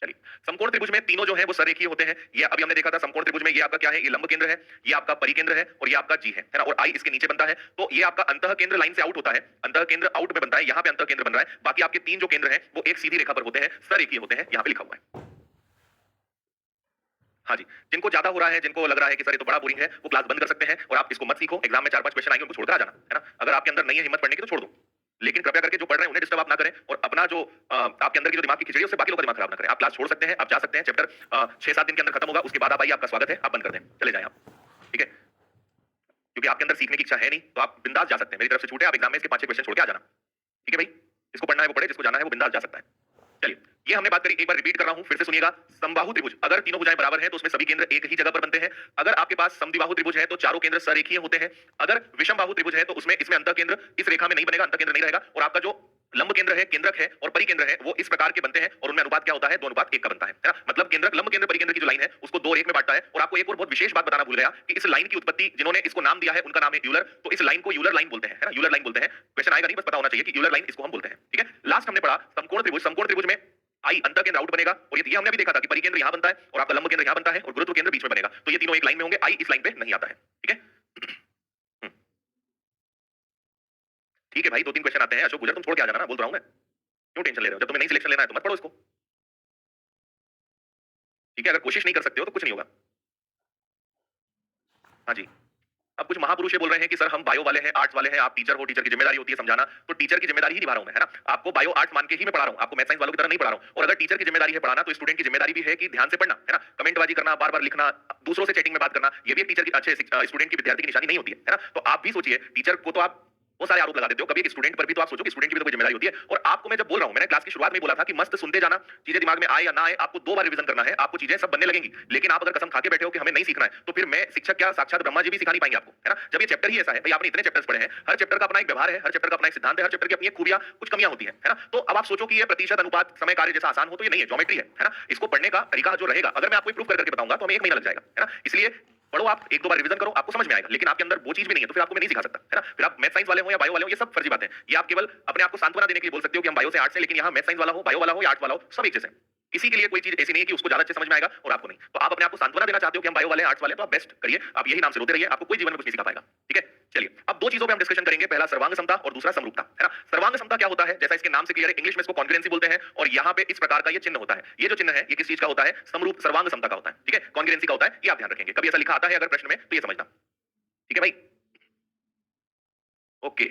चलिए, समकोण त्रिभुज में तीनों जो है वो सरेखीय होते हैं। ये अभी हमने देखा था समकोण त्रिभुज में, ये आपका क्या है, ये लंब केंद्र है, ये आपका परिकेंद्र है और ये आपका जी है ना, और आई इसके नीचे बनता है। तो ये आपका अंतः केंद्र लाइन से आउट होता है, अंतः केंद्र आउट में बनता है, यहाँ पे अंतः केंद्र बन रहा है। बाकी आपके तीन जो केंद्र हैं वो एक सीधी रेखा पर होते हैं, सरेखीय होते हैं, यहाँ पे लिखा हुआ है। हाँ जी, जिनको ज्यादा हो रहा है, जिनको लग रहा है कि सर ये तो बड़ा बोरिंग है, वो क्लास बंद कर सकते हैं और आप इसको मत सीखो। एग्जाम में 4-5 क्वेश्चन आएंगे, उनको छोड़कर आ जाना, है ना। अगर आपके अंदर नहीं है हिम्मत पढ़ने की तो छोड़ दो, लेकिन कृपया करके जो पढ़ रहे हैं उन्हें डिस्टर्ब आप ना करें, और अपना जो आपके अंदर की जो दिमाग की खिचड़ी है उससे बाकी लोगों का दिमाग खराब ना करें। आप क्लास छोड़ सकते हैं, आप जा सकते हैं, चैप्टर 6-7 दिन के अंदर खत्म होगा, उसके बाद आप आइए, आपका स्वागत है, आप बंद कर दें, चले जाएं आप। ठीक है, क्योंकि आपके अंदर सीखने की इच्छा है नहीं, तो आप बिंदास जा सकते हैं, मेरी तरफ से छूटे, आप एग्जाम में इसके 5-6 क्वेश्चन छोड़ के आ जाना। ठीक है भाई, जिसको पढ़ना है वो पढ़े, जिसको जाना है वो बिंदास जा सकता है। चलिए, ये हमने बात करी, एक बार रिपीट कर रहा हूं, फिर से सुनिएगा। समबाहु त्रिभुज, अगर तीनों भुजाएं बराबर हैं तो उसमें सभी केंद्र एक ही जगह पर बनते हैं। अगर आपके पास समद्विबाहु त्रिभुज है तो चारों केंद्र सरेखीय होते हैं। अगर विषमबाहु त्रिभुज है तो उसमें इसमें अंतः केंद्र इस रेखा में नहीं बनेगा, अंतः केंद्र नहीं रहेगा, और आपका जो लंब केंद्र है, केंद्रक है और परिकेंद्र है वो इस प्रकार के बनते हैं, और उनमें अनुपात क्या होता है, 2 अनुपात 1 का बनता है ना। मतलब केंद्रक, लंब केंद्र, परिकेंद्र की जो लाइन है उसको 2 और 1 में बांटता है। और आपको एक और बहुत विशेष बात बताना भूल गया कि इस लाइन की उत्पत्ति जिन्होंने इसको नाम दिया है उनका नाम है यूलर। तो इस लाइन को यूलर लाइन बोलते हैं, है ना, यूलर लाइन बोलते हैं। क्वेश्चन आएगा नहीं, बस पता होना चाहिए कि यूलर लाइन इसको हम बोलते हैं। ठीक है, लास्ट हमने पढ़ा समकोण त्रिभुज। समकोण त्रिभुज में आई अंतः केंद्र आउट बनेगा, और ये हमने भी देखा था कि परिकेंद्र यहां बनता है और आपका लंब केंद्र यहां बनता है और गुरुत्व केंद्र बीच में बनेगा। तो ये तीनों एक लाइन में होंगे, आई इस लाइन पे नहीं आता है। ठीक है, हम्म, ठीक है भाई, 2-3 क्वेश्चन आते हैं। अशोक गुजर तुम छोड़ के आ जाना ना, बोल रहा हूं मैं, क्यों टेंशन ले रहे हो? जब तुम्हें नहीं सिलेक्शन लेना है तो मत पढ़ो इसको। ठीक है, अगर कोशिश नहीं कर सकते हो तो कुछ नहीं होगा। हाँ जी। अब कुछ महापुरुष ये बोल रहे हैं कि सर हम बायो वाले हैं, आर्ट्स वाले हैं, आप टीचर हो, टीचर की जिम्मेदारी होती है समझाना, तो टीचर की जिम्मेदारी ही निभा रहा हूं मैं, है ना? आपको बायो आर्ट्स मान के ही मैं पढ़ा रहा हूं, आपको मैथ साइंस वालों की तरह नहीं पढ़ा रहा हूं। और अगर टीचर की जिम्मेदारी है पढ़ाना, तो स्टूडेंट की जिम्मेदारी भी है कि ध्यान से पढ़ना, है ना? कमेंटबाजी करना, बार-बार लिखना, दूसरों से चैटिंग में बात करना, ये भी एक टीचर की अच्छे स्टूडेंट की विद्यार्थी की निशानी नहीं होती है ना? तो आप भी सोचिए, टीचर को तो आप वो सारे आरोप लगा देते हो, कभी एक स्टूडेंट पर भी तो आप सोचो कि स्टूडेंट की भी तो कोई जिम्मेदारी होती है। और आपको मैं जब बोल रहा हूं, मैंने क्लास की शुरुआत में ही बोला था कि मस्त सुनते जाना, चीजें दिमाग में आए या ना आए, आपको 2 बार रिवीजन करना है, आपको चीजें सब बनने लगेंगी। लेकिन आप अगर कसम खा के बैठे हो कि हमें नहीं सीखना है, तो फिर मैं शिक्षक क्या साक्षात ब्रह्मा जी भी सिखा नहीं पाएंगे आपको, है ना? जब ये चैप्टर ही ऐसा है, भाई आपने इतने चैप्टर्स पढ़े हैं, हर चैप्टर का अपना एक व्यवहार है, हर चैप्टर का अपना एक सिद्धांत है, हर चैप्टर की अपनी एक खूबियां, कुछ कमियां होती है ना? तो अब आप सोचो कि ये प्रतिशत अनुपात समय कार्य जैसा आसान हो, तो ये नहीं है, ज्योमेट्री है ना? इसको पढ़ने का तरीका जो रहेगा, अगर मैं आपको प्रूफ करके बताऊंगा तो हमें 1 महीना लग जाएगा, है ना? इसलिए पढ़ो, आप 1-2 बार रिवीजन करो, आपको समझ में आएगा। लेकिन आपके अंदर वो चीज भी नहीं है, तो फिर आपको मैं नहीं सिखा सकता, है ना? फिर आप मैथ साइंस वाले हो या बायो वाले हो, ये सब फर्जी बातें हैं। ये आप केवल अपने आप को सांत्वना देने के लिए बोल सकते हो कि हम बायो से आर्ट्स से, लेकिन यहाँ मैथ साइंस वाला हो, बायो वाला हो या आर्ट्स वाला हो, सब एक जैसे हैं। किसी के लिए कोई चीज ऐसी नहीं है कि उसको ज्यादा अच्छे समझ में आएगा और आपको नहीं। तो आप अपने आप को सांत्वना देना चाहते हो कि हम बायो वाले हैं, आर्ट्स वाले हैं, तो आप बेस्ट करिए, आप यही नाम से रोते रहिए, आपको कोई जीवन में कुछ नहीं सिखा पाएगा। ठीक है? चलिए, अब 2 चीजों पे हम डिस्कशन करेंगे, पहला सर्वांग समता और दूसरा समरूपता, है ना? सर्वांग समता क्या होता है? जैसा इसके नाम से क्लियर है, इंग्लिश में इसको कॉन्ग्रुएंसी बोलते हैं और यहाँ पे इस प्रकार का ये चिन्ह होता है। ये जो चिन्ह है, ये किस चीज का होता है? समरूप सर्वांग समता का होता है। ठीक है? कॉन्ग्रुएंसी का होता है, ये आप ध्यान रखेंगे। कभी ऐसा लिखा आता है अगर प्रश्न में, तो ये समझना। ठीक है भाई? ओके,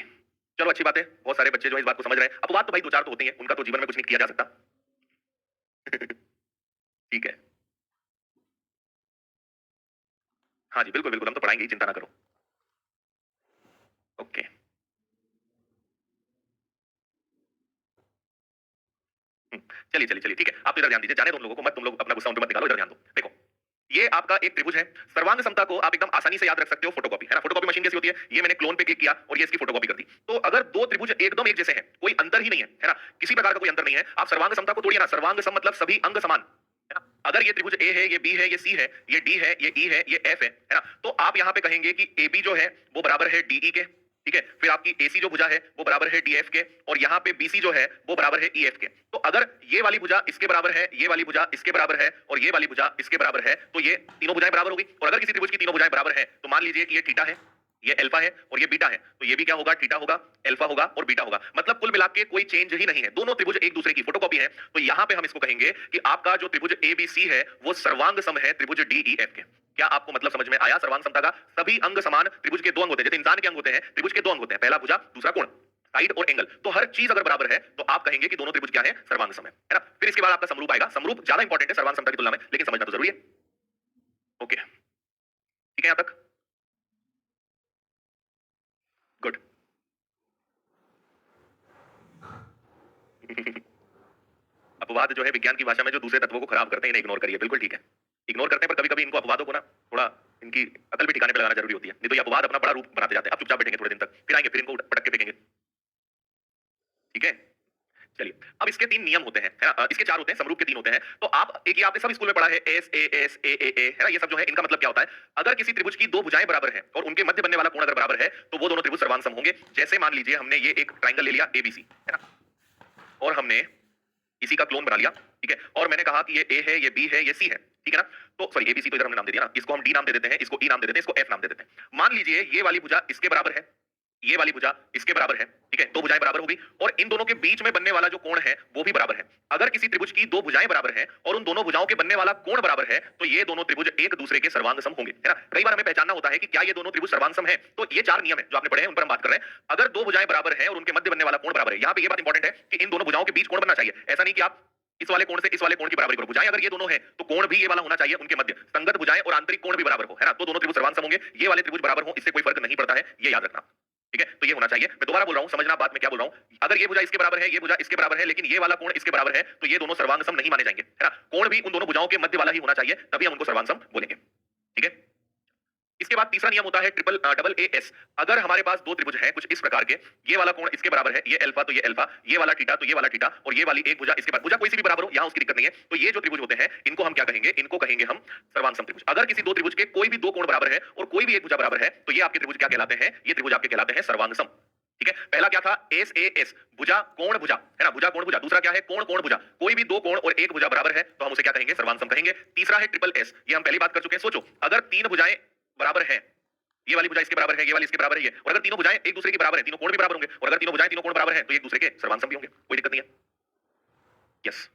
चलो अच्छी बात है, बहुत सारे बच्चे जो है इस बात को समझ रहे हैं। अपवाद तो भाई 2-4 तो होते ही हैं, उनका तो जीवन में कुछ नहीं किया जा सकता। ठीक है। हाँ जी, बिल्कुल, बिल्कुल, हम तो पढ़ाएंगे ही, चिंता ना करो। ओके। हुँ, चलिए, चलिए, चलिए, ठीक है। आप तो इधर ध्यान दीजिए, जाने दो उन लोगों को मत, तुम लोग अपना गुस्सा उन पे मत निकालो, इधर ध्यान दो। देखो, ये आपका एक त्रिभुज है। सर्वांग समता को आप एकदम आसानी से याद रख सकते हो, फोटोकॉपी, है ना? फोटोकॉपी मशीन कैसी होती है? ये मैंने क्लोन पे क्लिक किया और ये इसकी फोटोकॉपी कर दी। तो अगर 2 त्रिभुज एकदम एक जैसे हैं, कोई अंतर ही नहीं है ना? किसी प्रकार का कोई अंतर नहीं है, आप सर्वांग समता को तोड़िए ना, सर्वांग सम मतलब सभी अंग समान, है ना? अगर ये त्रिभुज ए है, ये बी है, ये सी है, ये डी है, ये ई है, ये एफ है ना? तो आप यहाँ पे कहेंगे कि AB जो है, वो बराबर है DE के, ठीक है? फिर आपकी AC जो भुजा है, वो बराबर है DF के और यहाँ पे BC जो है, वो बराबर है EF के। तो अगर ये वाली भुजा इसके बराबर है, ये वाली भुजा इसके बराबर है और ये वाली भुजा इसके बराबर है, तो ये तीनों भुजाएं बराबर होगी। और अगर किसी त्रिभुज की तीनों भुजाएं बराबर हैं, तो मान लीजिए कि ये थीटा है, ये अल्फा है और ये बीटा है, तो ये भी क्या होगा? थीटा होगा, अल्फा होगा और बीटा होगा। मतलब कुल मिला के कोई चेंज ही नहीं है, दोनों त्रिभुज एक दूसरे की फोटोकॉपी है। तो यहाँ पे हम इसको कहेंगे कि आपका जो त्रिभुज ABC है, वो सर्वांग सम है त्रिभुज DEF के। क्या आपको मतलब समझ में आया सर्वांग समता का? सभी अंग समान, त्रिभुज के 2 अंग होते हैं, जैसे इंसान के अंग होते हैं, त्रिभुज के 2 अंग होते हैं, पहला भुजा, दूसरा कोण, साइड और एंगल। तो हर चीज अगर बराबर है, तो आप कहेंगे कि दोनों त्रिभुज क्या है? सर्वांग सम है ना? फिर इसके बाद आपका समरूप आएगा। समरूप ज्यादा इंपॉर्टेंट है सर्वांग समता की तुलना में, लेकिन समझना तो जरूरी है। ओके, ठीक है यहां तक? गुड। अपवाद जो है विज्ञान की भाषा में जो दूसरे तत्वों को खराब करते हैं, इन्हें इग्नोर करिए, बिल्कुल ठीक है। इग्नोर करते हैं, पर कभी-कभी इनको अपवादों को ना थोड़ा इनकी अकल भी ठिकाने पे लगाना जरूरी होती है। नहीं तो ये अपवाद अपना बड़ा रूप बनाते जाते हैं। आप चुपचाप बैठेंगे थोड़े दिन तक, फिर आएंगे, फिर इनको पटक के फेंकेंगे। ठीक है? चलिए, अब इसके 3 नियम होते हैं, है ना? इसके 4 होते हैं, समरूप के 3 होते हैं। तो आप एक, ये आपने सब स्कूल में पढ़ा है, एस ए एस ए ए ए, है ना? ये सब जो है, इनका मतलब क्या होता है? अगर किसी त्रिभुज की 2 भुजाएं बराबर हैं और उनके मध्य बनने वाला कोण अगर बराबर है, तो वो दोनों त्रिभुज सर्वांग सम होंगे। जैसे मान लीजिए हमने ये एक ट्रायंगल ले लिया ABC, है ना? और हमने इसी का क्लोन बना लिया, ठीक है? और मैंने कहा कि ये A है, ये B है, ये C है, ठीक है ना? तो सॉरी, ABC तो इधर हमने नाम दे दिया ना, इसको हम D नाम दे देते हैं, इसको E नाम दे देते हैं, इसको F नाम दे देते हैं। मान लीजिए ये वाली भुजा इसके बराबर है, ये वाली भुजा इसके बराबर है, ठीक है? 2 भुजाएं बराबर होगी और इन दोनों के बीच में बनने वाला जो कोण है, वो भी बराबर है। अगर किसी त्रिभुज की 2 भुजाएं बराबर हैं और उन दोनों भुजाओं के बनने वाला कोण बराबर है, तो ये दोनों त्रिभुज एक दूसरे के सर्वांग सम होंगे, है ना? कई बार हमें पहचानना होता है कि क्या ये दोनों त्रिभुज सर्वांग सम है। तो ये 4 नियम है जो आपने पढ़े हैं, उन पर हम बात कर रहे हैं। अगर 2 भुजाएं बराबर हैं और उनके मध्य बनने वाला कोण बराबर है, यहाँ पे ये बात इंपॉर्टेंट है कि इन दोनों भुजाओं के बीच कोण बनना चाहिए। ऐसा नहीं कि आप इस वाले कोण से इस वाले कोण की बराबरी करो। भुजाएं अगर ये दोनों हैं, तो कोण भी ये वाला होना चाहिए उनके मध्य। संगत भुजाएं और आंतरिक कोण भी बराबर हो, है ना? तो दोनों त्रिभुज सर्वांग सम होंगे। ये वाले त्रिभुज बराबर हो, इससे कोई फर्क नहीं पड़ता है, ये याद रखना। ठीक है? तो ये होना चाहिए। मैं दोबारा बोल रहा हूं, समझना बात में क्या बोल रहा हूं। अगर ये भुजा इसके बराबर है, ये भुजा इसके बराबर है, लेकिन ये वाला कोण इसके बराबर है, तो ये दोनों सर्वांग सम नहीं माने जाएंगे, है ना? कोण भी उन दोनों भुजाओं के मध्य वाला ही होना चाहिए, तभी हम उनको सर्वांग सम बोलेंगे। ठीक है? इसके बाद तीसरा नियम होता है डबल ए एस। अगर हमारे पास 2 त्रिभुज हैं कुछ इस प्रकार के, ये वाला कोण इसके बराबर है, ये अल्फा तो ये अल्फा, ये वाला थीटा तो ये वाला थीटा, और ये वाली एक भुजा इसके बाद, भुजा कोई सी भी बराबर हो, यहां उसकी दिक्कत नहीं है। तो ये जो त्रिभुज होते हैं, इनको हम क्या कहेंगे? इनको कहेंगे हम सर्वांग सम त्रिभुज। अगर किसी 2 त्रिभुज के कोई भी 2 कोण बराबर है और कोई भी एक भुजा बराबर है, तो ये आपके त्रिभुज क्या कहलाते हैं? ये त्रिभुज आपके कहलाते हैं सर्वांग सम। ठीक है? पहला क्या था? एस ए एस, भुजा कोण भुजा, है ना? भुजा कोण भुजा। दूसरा क्या है? कोण कोण भुजा। कोई भी 2 कोण और एक भुजा बराबर है, तो हम उसे क्या कहेंगे? सर्वांग सम कहेंगे। तीसरा है ट्रिपल एस, ये हम पहली बात कर चुके हैं। सोचो, अगर 3 भुजाएं बराबर हैं, ये वाली भुजा इसके बराबर है, ये वाली इसके बराबर है, ये, और अगर तीनों भुजाएं एक दूसरे के बराबर हैं, तीनों कोण भी बराबर होंगे, और अगर तीनों भुजाएं तीनों कोण बराबर हैं, तो एक दूसरे के सर्वांग सम भी होंगे, कोई दिक्कत नहीं है। यस,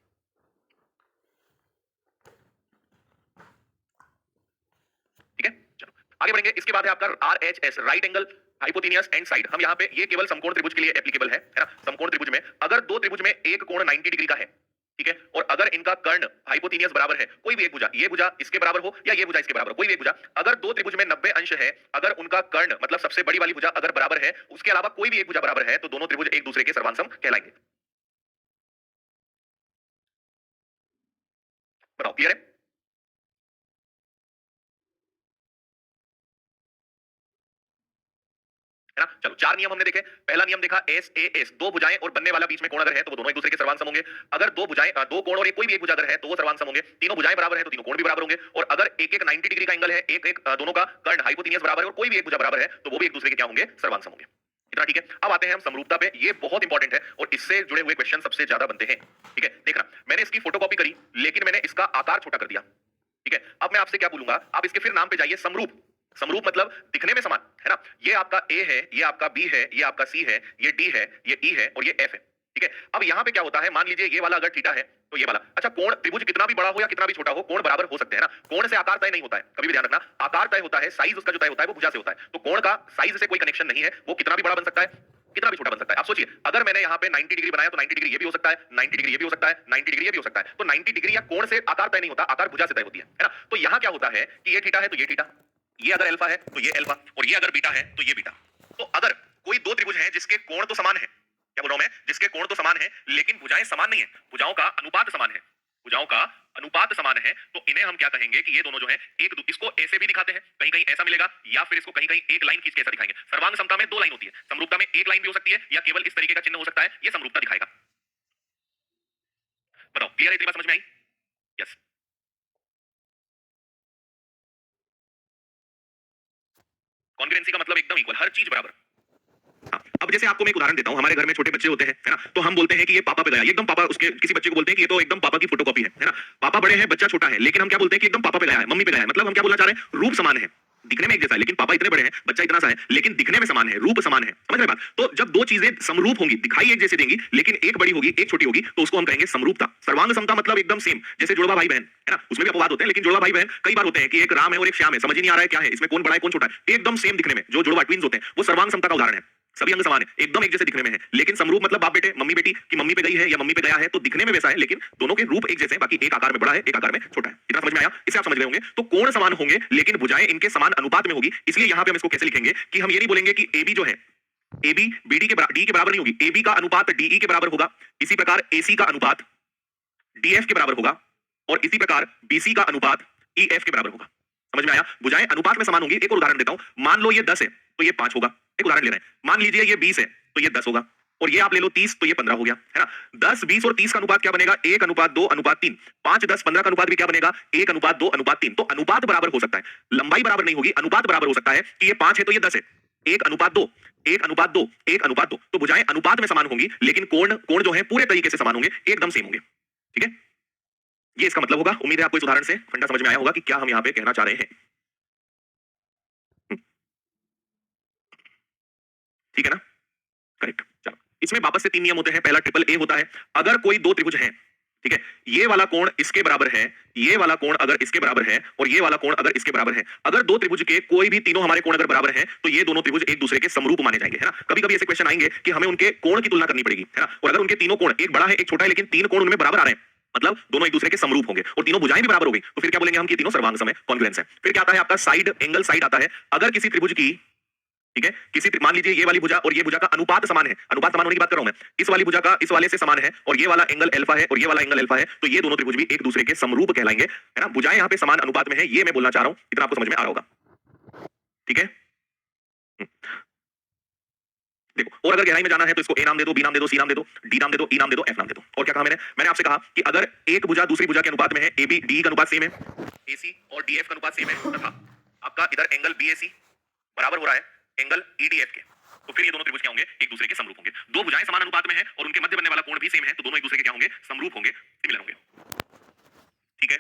आगे बढ़ेंगे। इसके बाद है आपका RHS, right angle hypotenuse and side. हम यहाँ पे ये केवल समकोण त्रिभुज के लिए एप्लीकेबल है ना। समकोण त्रिभुज में अगर दो त्रिभुज में एक कोण 90 डिग्री का है, ठीक है, और अगर इनका कर्ण हाइपोटेनियस बराबर है, कोई भी एक भुजा, ये भुजा इसके बराबर हो या ये भुजा इसके बराबर हो, कोई भी एक भुजा, अगर दो त्रिभुज में 90 अंश है, अगर उनका कर्ण मतलब सबसे बड़ी वाली भुजा अगर बराबर है, उसके अलावा कोई भी एक भुजा बराबर है, तो दोनों त्रिभुज एक दूसरे के सर्वांसम कहलाएंगे। बताओ क्लियर है? है ना। चलो चार नियम हमने देखे। पहला नियम देखा एस ए एस, दो भुजाएं और बनने वाला बीच में कोण अगर है तो वो दोनों एक दूसरे के सर्वांसम होंगे। अगर दो भुजाएं, दो कोण और एक कोई भी एक भुजा अगर है तो वो सर्वांसम होंगे। तीनों भुजाएं बराबर है तो तीनों कोण भी बराबर होंगे। और अगर एक एक 90 डिग्री का एंगल है, एक एक दोनों का कर्ण हाइपोटेनियस बराबर है और कोई भी एक भुजा बराबर है, तो वो भी एक दूसरे के क्या होंगे? सर्वांसम होंगे। इतना ठीक है। अब आते हैं हम समरूपता पे। ये बहुत इंपॉर्टेंट है और इससे जुड़े हुए क्वेश्चन सबसे ज्यादा बनते हैं। ठीक है, देखना मैंने इसकी फोटोकॉपी करी लेकिन मैंने इसका आकार छोटा कर दिया। ठीक है, अब मैं आपसे क्या बोलूंगा, आप इसके फिर नाम पे जाइए समरूप। समरूप मतलब दिखने में समान, है ना। ये आपका ए है, ये आपका बी है, ये आपका सी है, ये डी है, ये ई है और ये एफ है। ठीक है, अब यहां पे क्या होता है, मान लीजिए ये वाला अगर थीटा है तो ये वाला, अच्छा कोण त्रिभुज कितना भी बड़ा हो या कितना भी छोटा हो, कोण बराबर हो सकते हैं ना। कोण से आकार तय नहीं होता है, कभी भी ध्यान रखना। आकार तय होता है, साइज उसका जो तय होता है वो भुजा से होता है। तो कोण का साइज से कोई कनेक्शन नहीं है, वो कितना भी बड़ा बन सकता है, कितना भी छोटा बन सकता है। आप सोचिए अगर मैंने यहाँ पे 90 डिग्री बनाया तो 90 डिग्री ये भी हो सकता है, 90 डिग्री ये भी हो सकता है, 90 डिग्री ये भी हो सकता है। तो 90 डिग्री या कोण से आकार तय नहीं होता, आकार भुजा से तय होती है ना। तो यहाँ क्या होता है कि ये थीटा है तो ये थीटा, ये अगर अल्फा है तो ये अल्फा, और ये अगर बीटा है तो ये बीटा। तो अगर कोई दो त्रिभुज हैं जिसके कोण तो समान है, क्या बोल रहा हूं मैं, जिसके कोण तो समान है लेकिन भुजाएं समान नहीं है, भुजाओं का अनुपात समान है, भुजाओं का अनुपात समान है, तो इन्हें हम क्या कहेंगे कि ये दोनों जो है एक इसको ऐसे भी दिखाते हैं, कहीं कहीं ऐसा मिलेगा, या फिर इसको कहीं कहीं एक लाइन खींच के ऐसा दिखाएंगे। सर्वांग समता में दो लाइन होती है, समरूपता में एक लाइन भी हो सकती है या केवल इस तरीके का चिन्ह हो सकता है, ये समरूपता दिखाएगा। बताओ क्लियर है, इतनी बात समझ में आई? यस। कॉन्ग्रुएंसी का मतलब एकदम इक्वल, हर चीज बराबर। हाँ, अब जैसे आपको मैं एक उदाहरण देता हूँ, हमारे घर में छोटे बच्चे होते हैं, है ना, तो हम बोलते हैं कि ये पापा पे गया, ये एकदम पापा, उसके किसी बच्चे को बोलते हैं कि ये तो एकदम पापा की फोटोकॉपी है ना। पापा बड़े हैं, बच्चा छोटा है, लेकिन हम क्या बोलते हैं कि एकदम पापा पे गया है, मम्मी पे गया है। मतलब हम क्या बोलना चाह रहे हैं, रूप समान है, दिखने में एक जैसा है, लेकिन पापा इतने बड़े हैं, बच्चा इतना सा है, लेकिन दिखने में समान है, रूप समान है। समझ रहे बात? तो जब दो चीजें समरूप होंगी, दिखाई एक जैसे देंगी, लेकिन एक बड़ी होगी एक छोटी होगी, तो उसको हम कहेंगे समरूपता। सर्वांग समता मतलब एकदम सेम, जैसे जुड़वा भाई बहन, है ना, उसमें भी अपवाद होते हैं, लेकिन जुड़वा भाई बहन कई बार होते हैं कि एक राम है और एक श्याम है, समझ ही नहीं आ रहा है क्या है इसमें, कौन बड़ा है कौन छोटा है, एकदम सेम दिखने में। जो जुड़वा ट्विन्स होते हैं वो सर्वांग समता का उदाहरण है। सभी अंग समान है, एकदम एक जैसे दिखने में है, लेकिन समरूप मतलब बाप बेटे, मम्मी बेटी की मम्मी पे गई है या मम्मी पे गया है, तो दिखने में वैसा है, लेकिन दोनों के रूप एक जैसे हैं, बाकी एक आकार में बड़ा है एक आकार में छोटा है। इतना समझ में आया? इसे आप समझ गए होंगे। तो कोण समान होंगे लेकिन भुजाएं इनके समान अनुपात में होगी, इसलिए यहां पे हम इसको कैसे लिखेंगे कि हम ये नहीं बोलेंगे कि AB जो है, AB BD के डी के बराबर नहीं होगी, AB का अनुपात DE के बराबर होगा, इसी प्रकार AC का अनुपात DF के बराबर होगा, और इसी प्रकार BC का अनुपात EF के बराबर होगा। समझ में आया? भुजाएं अनुपात में समान होंगी। एक और उदाहरण देता हूं, मान लो ये 10 है तो ये 5 होगा। एक उदाहरण ले रहे हैं, मान लीजिए ये 20 है तो ये 10 होगा, और ये आप ले लो 30 तो ये 15 हो गया, है ना। 10 20 और 30 का अनुपात क्या बनेगा, 1:2:3। 5 10 15 का अनुपात भी क्या बनेगा, 1:2:3। तो अनुपात बराबर हो सकता है, लंबाई बराबर नहीं होगी, अनुपात बराबर हो सकता है कि ये 5 है तो ये 10 है, 1:2, 1:2, 1:2। तो भुजाएं अनुपात में समान होंगी, लेकिन कोण कोण जो है पूरे तरीके से समान होंगे, एकदम सेम होंगे। ठीक है, ये इसका मतलब होगा। उम्मीद है आपको इस उदाहरण से फंडा समझ में आया होगा कि क्या हम यहाँ पे कहना चाह रहे हैं। ठीक है ना, करेक्ट। चलो इसमें वापस से तीन नियम होते हैं। पहला ट्रिपल ए होता है, अगर कोई दो त्रिभुज हैं, ठीक है, ये वाला कोण इसके बराबर है, ये वाला कोण अगर इसके बराबर है, और ये वाला कोण अगर इसके बराबर है, अगर दो त्रिभुज के कोई भी तीनों हमारे कोण अगर बराबर हैं, तो ये दोनों त्रिभुज एक दूसरे के समरूप माने जाएंगे, है ना। कभी कभी ऐसे क्वेश्चन आएंगे कि हमें उनके कोण की तुलना करनी पड़ेगी, है ना, और अगर उनके तीनों कोण, एक बड़ा है एक छोटा है, लेकिन तीन कोण उनमें बराबर आ रहे हैं, मतलब दोनों एक दूसरे के समरूप होंगे और तीनों भुजाएं भी बराबर हो गई, तो फिर क्या बोलेंगे हम कि तीनों सर्वांग है, कॉन्ग्रुएंस है। फिर क्या आता है आपका साइड एंगल, साइड आता है। अगर किसी त्रिभुज की, ठीक है, किसी मान लीजिए ये वाली भुजा और ये भुजा का अनुपात समान है, अनुपात समान होने की बात कर रहा हूं मैं, इस वाली भुजा का इस वाले से समान है, और ये वाला एंगल अल्फा है और ये वाला एंगल अल्फा है, तो ये दोनों त्रिभुज भी एक दूसरे के समरूप कहलाएंगे, है ना। भुजाएं यहाँ पे समान अनुपात में है, ये मैं बोलना चाह रहा हूं, इतना आपको समझ में आ रहा होगा। ठीक है, देखो, और अगर गहराई में जाना है तो इसको ए नाम दे दो, बी नाम दे दो, सी नाम दे दो, डी नाम दे दो, ई नाम दे दो, एफ नाम दे दो। और क्या कहा मैंने आपसे कहा कि अगर एक भुजा दूसरी भुजा के अनुपात में है, ए बी डी का अनुपात सेम है, AC और DF का अनुपात सेम है, तथा आपका इधर एंगल BAC बराबर हो रहा है एंगल EDF के, तो फिर ये दोनों त्रिभुज क्या होंगे, एक दूसरे के समरूप होंगे। दो भुजाएं समान अनुपात में है और उनके मध्य बनने वाला कोण भी सेम है, तो दोनों एक दूसरे के क्या होंगे, समरूप होंगे, सिमिलर होंगे। ठीक है,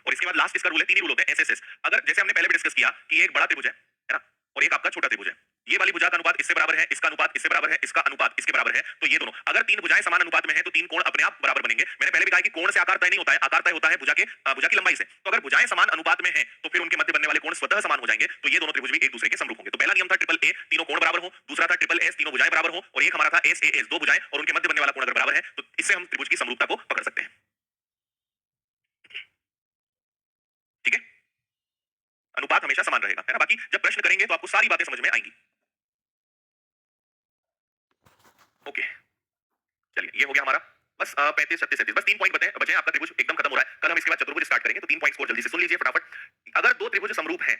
और इसके बाद लास्ट इसका रूल है, तीन ही रूल होते हैं SSS। अगर जैसे हमने पहले भी डिस्कस किया कि एक बड़ा त्रिभुज है ना, और एक आपका छोटा त्रिभुज है, ये वाली भुजा का अनुपात इससे बराबर है, इसका अनुपात इससे बराबर है, इसका अनुपात इसके बराबर है, तो ये दोनों अगर तीन भुजाएं समान अनुपात में हैं तो तीन कोण अपने आप बराबर बनेंगे। मैंने पहले भी कहा कि कोण से आकार तय नहीं होता है, आकार तय होता है भुजा की लंबाई से। तो अगर भुजाएं समान अनुपात में हैं तो फिर उनके मध्य बनने वाले कोण स्वतः समान हो जाएंगे, तो ये दोनों त्रिभुज भी एक दूसरे के समरूप होंगे। तो पहला नियम था ट्रिपल ए, तीनों कोण बराबर हो, दूसरा था ट्रिपल एस, तीनों भुजाएं बराबर हो, और एक हमारा था एस ए एस, दो भुजाएं और उनके मध्य बनने वाला कोण अगर बराबर है तो इससे हम त्रिभुज की समरूपता को पकड़ सकते हैं। ठीक है, अनुपात हमेशा समान रहेगा, है ना। बाकी जब प्रश्न करेंगे तो आपको सारी बातें समझ में आएंगी। ओके, चलिए ये हो गया हमारा बस 35 36 37 बस 3 पॉइंट बचे हैं, आपका त्रिभुज एकदम खत्म हो रहा है। कल हम इसके बाद चतुर्भुज स्टार्ट करेंगे, तो 3 पॉइंट्स को जल्दी से सुन लीजिए फटाफट। अगर दो त्रिभुज समरूप हैं,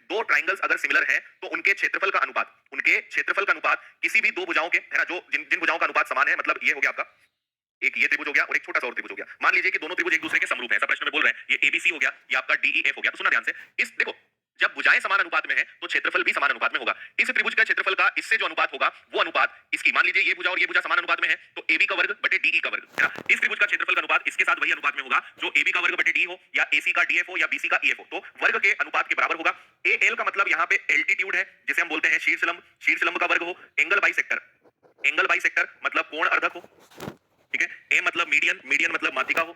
दो ट्रायंगल्स अगर सिमिलर हैं, तो उनके क्षेत्रफल का अनुपात किसी भी दो भुजाओं के, है ना, जो जिन भुजाओं का अनुपात समान है, मतलब ये हो गया आपका एक ये त्रिभुज हो गया और एक छोटा सा और त्रिभुज हो गया। मान लीजिए कि दोनों त्रिभुज एक दूसरे के समरूप हैं, ऐसा प्रश्न में बोल रहे हैं। ये एबीसी हो गया, ये आपका डीईएफ हो गया। तो सुनना ध्यान से, इस देखो जब भुजाएं समान अनुपात में है तो क्षेत्रफल भी समान अनुपात में होगा। इस त्रिभुज का क्षेत्रफल का इससे जो अनुपात होगा वो अनुपात इसकी, मान लीजिए ये भुजा और ये भुजा समान अनुपात में है, तो एबी का वर्ग बटे डीई का वर्ग, है ना। इस त्रिभुज का क्षेत्रफल का अनुपात इसके साथ वही अनुपात में होगा जो एबी का वर्ग बटे डी हो, या एसी का डीएफ हो, या बीसी का ईएफ हो, तो वर्ग के अनुपात के बराबर होगा। ए एल का मतलब यहाँ पे एल्टीट्यूड है, जिसे हम बोलते हैं शीर्ष लंब का वर्ग हो। एंगल बाइसेक्टर मतलब कोण अर्धक हो, ठीक है। ए मतलब मीडियन मतलब माध्यिका हो,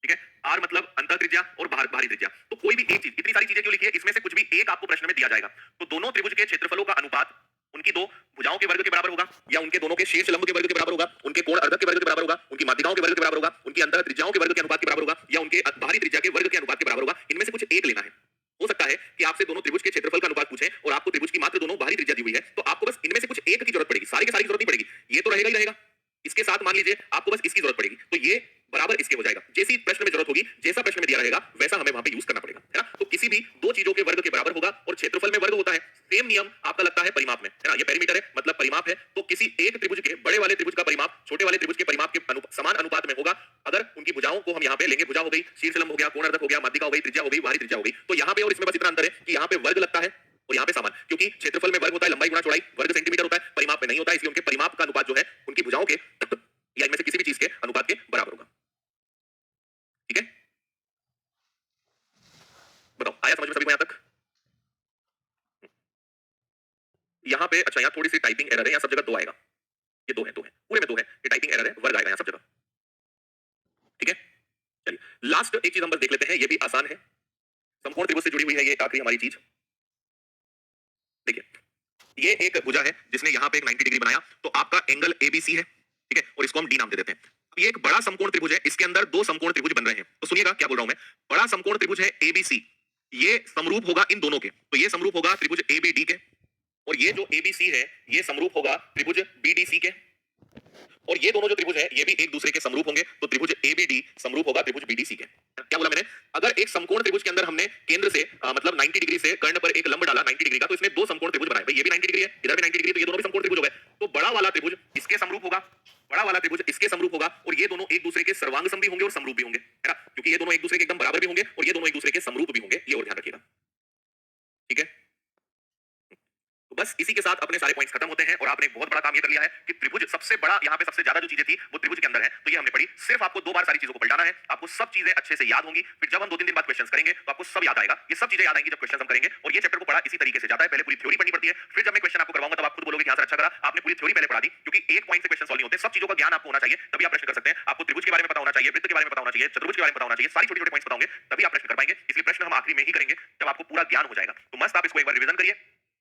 ठीक है। आर मतलब अंतः त्रिज्या और बाहरी त्रिज्या। तो कोई भी एक चीज, इतनी सारी चीजें क्यों लिखी है, इसमें से कुछ भी एक आपको प्रश्न में दिया जाएगा। तो दोनों त्रिभुज के क्षेत्रफलों का अनुपात उनकी दो भुजाओं के वर्ग के बराबर होगा, या उनके दोनों के शीर्ष लंब के वर्ग के बराबर होगा, उनके कोण अर्धक के वर्ग के बराबर होगा, उनकी माध्यिकाओं के वर्ग के बराबर होगा, उनकी अंतः त्रिज्याओं के वर्ग के अनुपात के बराबर होगा, या उनके बाहरी त्रिज्या के वर्ग के अनुपात के बराबर होगा। इनमें से कुछ एक लेना है। हो सकता है कि आपसे दोनों त्रिभुज के क्षेत्रफल का अनुपात पूछे और आपको त्रिभुज की मात्र दोनों बाहरी त्रिज्या दी हुई है, तो आपको बस इनमें से कुछ एक की जरूरत पड़ेगी, सारी की सारी जरूरत नहीं पड़ेगी। ये तो रहेगा ही रहेगा, इसके साथ मान लीजिए आपको बस इसकी जरूरत पड़ेगी, तो ये बराबर इसके हो जाएगा। जैसी प्रश्न में जरूरत होगी, जैसा प्रश्न में दिया रहेगा, वैसा हमें वहां पे यूज करना पड़ेगा, है ना। तो किसी भी दो चीजों के वर्ग के बराबर होगा और क्षेत्रफल में वर्ग होता है। सेम नियम आपका लगता है परिमाप में, है ना। ये पेरीमीटर है मतलब परिमाप है, तो किसी एक त्रिभुज के बड़े वाले त्रिभुज का परिमाप छोटे वाले त्रिभुज के परिमाप के समान अनुपात में होगा। अगर उनकी भुजाओं को हम यहाँ पे लेंगे, भुजा हो गई, शीर्ष लंब हो गया, कोण अर्धक हो गया, माध्यिका हो गई, त्रिज्या हो गई, बाहरी त्रिज्या हो गई, तो यहाँ पे और इसमें बस इतना अंतर है कि यहाँ पे वर्ग लगता है और यहाँ पे समान, क्योंकि क्षेत्रफल में वर्ग होता है लंबाई गुणा चौड़ाई, वर्ग सेंटीमीटर होता है, परिमाप में नहीं होता है, इसलिए उनके परिमाप का अनुपात जो है उनकी भुजाओं के या इनमें से किसी भी चीज के अनुपात के बराबर होगा। ठीक है, बताओ आया समझ में सभी को यहां तक? यहाँ पे अच्छा, यहाँ थोड़ी सी टाइपिंग एरर है, यहाँ सब जगह दो आएगा, ये दो है पूरे में दो है, ये टाइपिंग एरर है, वर्ग आएगा यहाँ सब जगह। ठीक है, चलिए लास्ट एक चीज हम बस देख लेते हैं, ये भी आसान है, समकोण त्रिभुज से जुड़ी हुई है ये आखिरी हमारी चीज। देखिए ये एक भुजा है जिसने यहाँ पे एक 90 डिग्री बनाया, तो आपका एंगल एबीसी है, ठीक है, और इसको हम डी नाम दे देते हैं। अब ये एक बड़ा समकोण त्रिभुज है, इसके अंदर दो समकोण त्रिभुज बन रहे हैं, तो सुनिएगा क्या बोल रहा हूं मैं। बड़ा समकोण त्रिभुज है एबीसी, ये समरूप होगा इन दोनों के, तो ये समरूप होगा त्रिभुज एबीडी के, और ये जो एबीसी है ये समरूप होगा त्रिभुज बीडीसी के, और ये दोनों जो त्रिभुज है ये भी एक दूसरे के समरूप होंगे, तो त्रिभुज एबीडी समरूप होगा त्रिभुज बीडीसी के। क्या बोला मैंने, अगर एक समकोण त्रिभुज के अंदर हमने केंद्र से मतलब 90 डिग्री से कर्ण पर एक लंब डाला 90 डिग्री का, तो इसने दो समकोण त्रिभुज बनाए। भाई ये भी 90 डिग्री है, इधर भी 90 डिग्री, तो ये दोनों भी समकोण त्रिभुज हो गए। तो बड़ा वाला त्रिभुज इसके समरूप होगा, बड़ा वाला त्रिभुज इसके समरूप होगा, और ये दोनों एक दूसरे के सर्वांग सम भी होंगे और समरूप भी होंगे, है ना, क्योंकि ये दोनों एक दूसरे के एकदम बराबर भी होंगे और ये दोनों एक दूसरे के समरूप भी होंगे, ये और ध्यान रखिएगा। ठीक है, तो बस इसी के साथ अपने सारे पॉइंट्स खत्म होते हैं, और आपने एक बहुत बड़ा काम ये कर लिया है कि त्रिभुज सबसे बड़ा, यहाँ पे सबसे ज्यादा जो चीजें थी वो त्रिभुज के अंदर है, तो ये हमने पढ़ी। सिर्फ आपको दो बार सारी चीजों को पलटाना है, आपको सब चीजें अच्छे से याद होंगी, फिर जब हम 2-3 दिन बाद क्वेश्चंस करेंगे तो आपको सब याद आएगा। ये सब चीजें याद आएंगी जब क्वेश्चंस हम करेंगे, और ये चैप्टर को पढ़ा इसी तरीके से जाता है। पहले पूरी थ्योरी पढ़नी पड़ती है, फिर जब मैं क्वेश्चन आपको करवाऊंगा तब आप खुद बोलोगे कि हाँ सर अच्छा करा, आपने पूरी थ्योरी पहले पढ़ा दी, क्योंकि एक पॉइंट से क्वेश्चन सॉल्व नहीं होते, सब चीजों का ज्ञान आपको होना चाहिए, तभी आप प्रश्न कर सकते हैं। आपको त्रिभुज के बारे में पता होना चाहिए, वृत्त के बारे में पता होना चाहिए, चतुर्भुज के बारे में पता होना चाहिए, सारी छोटे-छोटे पॉइंट्स पता होंगे, तभी आप प्रश्न कर पाएंगे। इसलिए प्रश्न हम आखिरी में ही करेंगे जब आपको पूरा ज्ञान हो जाएगा। तो मस्त आप इसको एक बार रिवीजन करिए,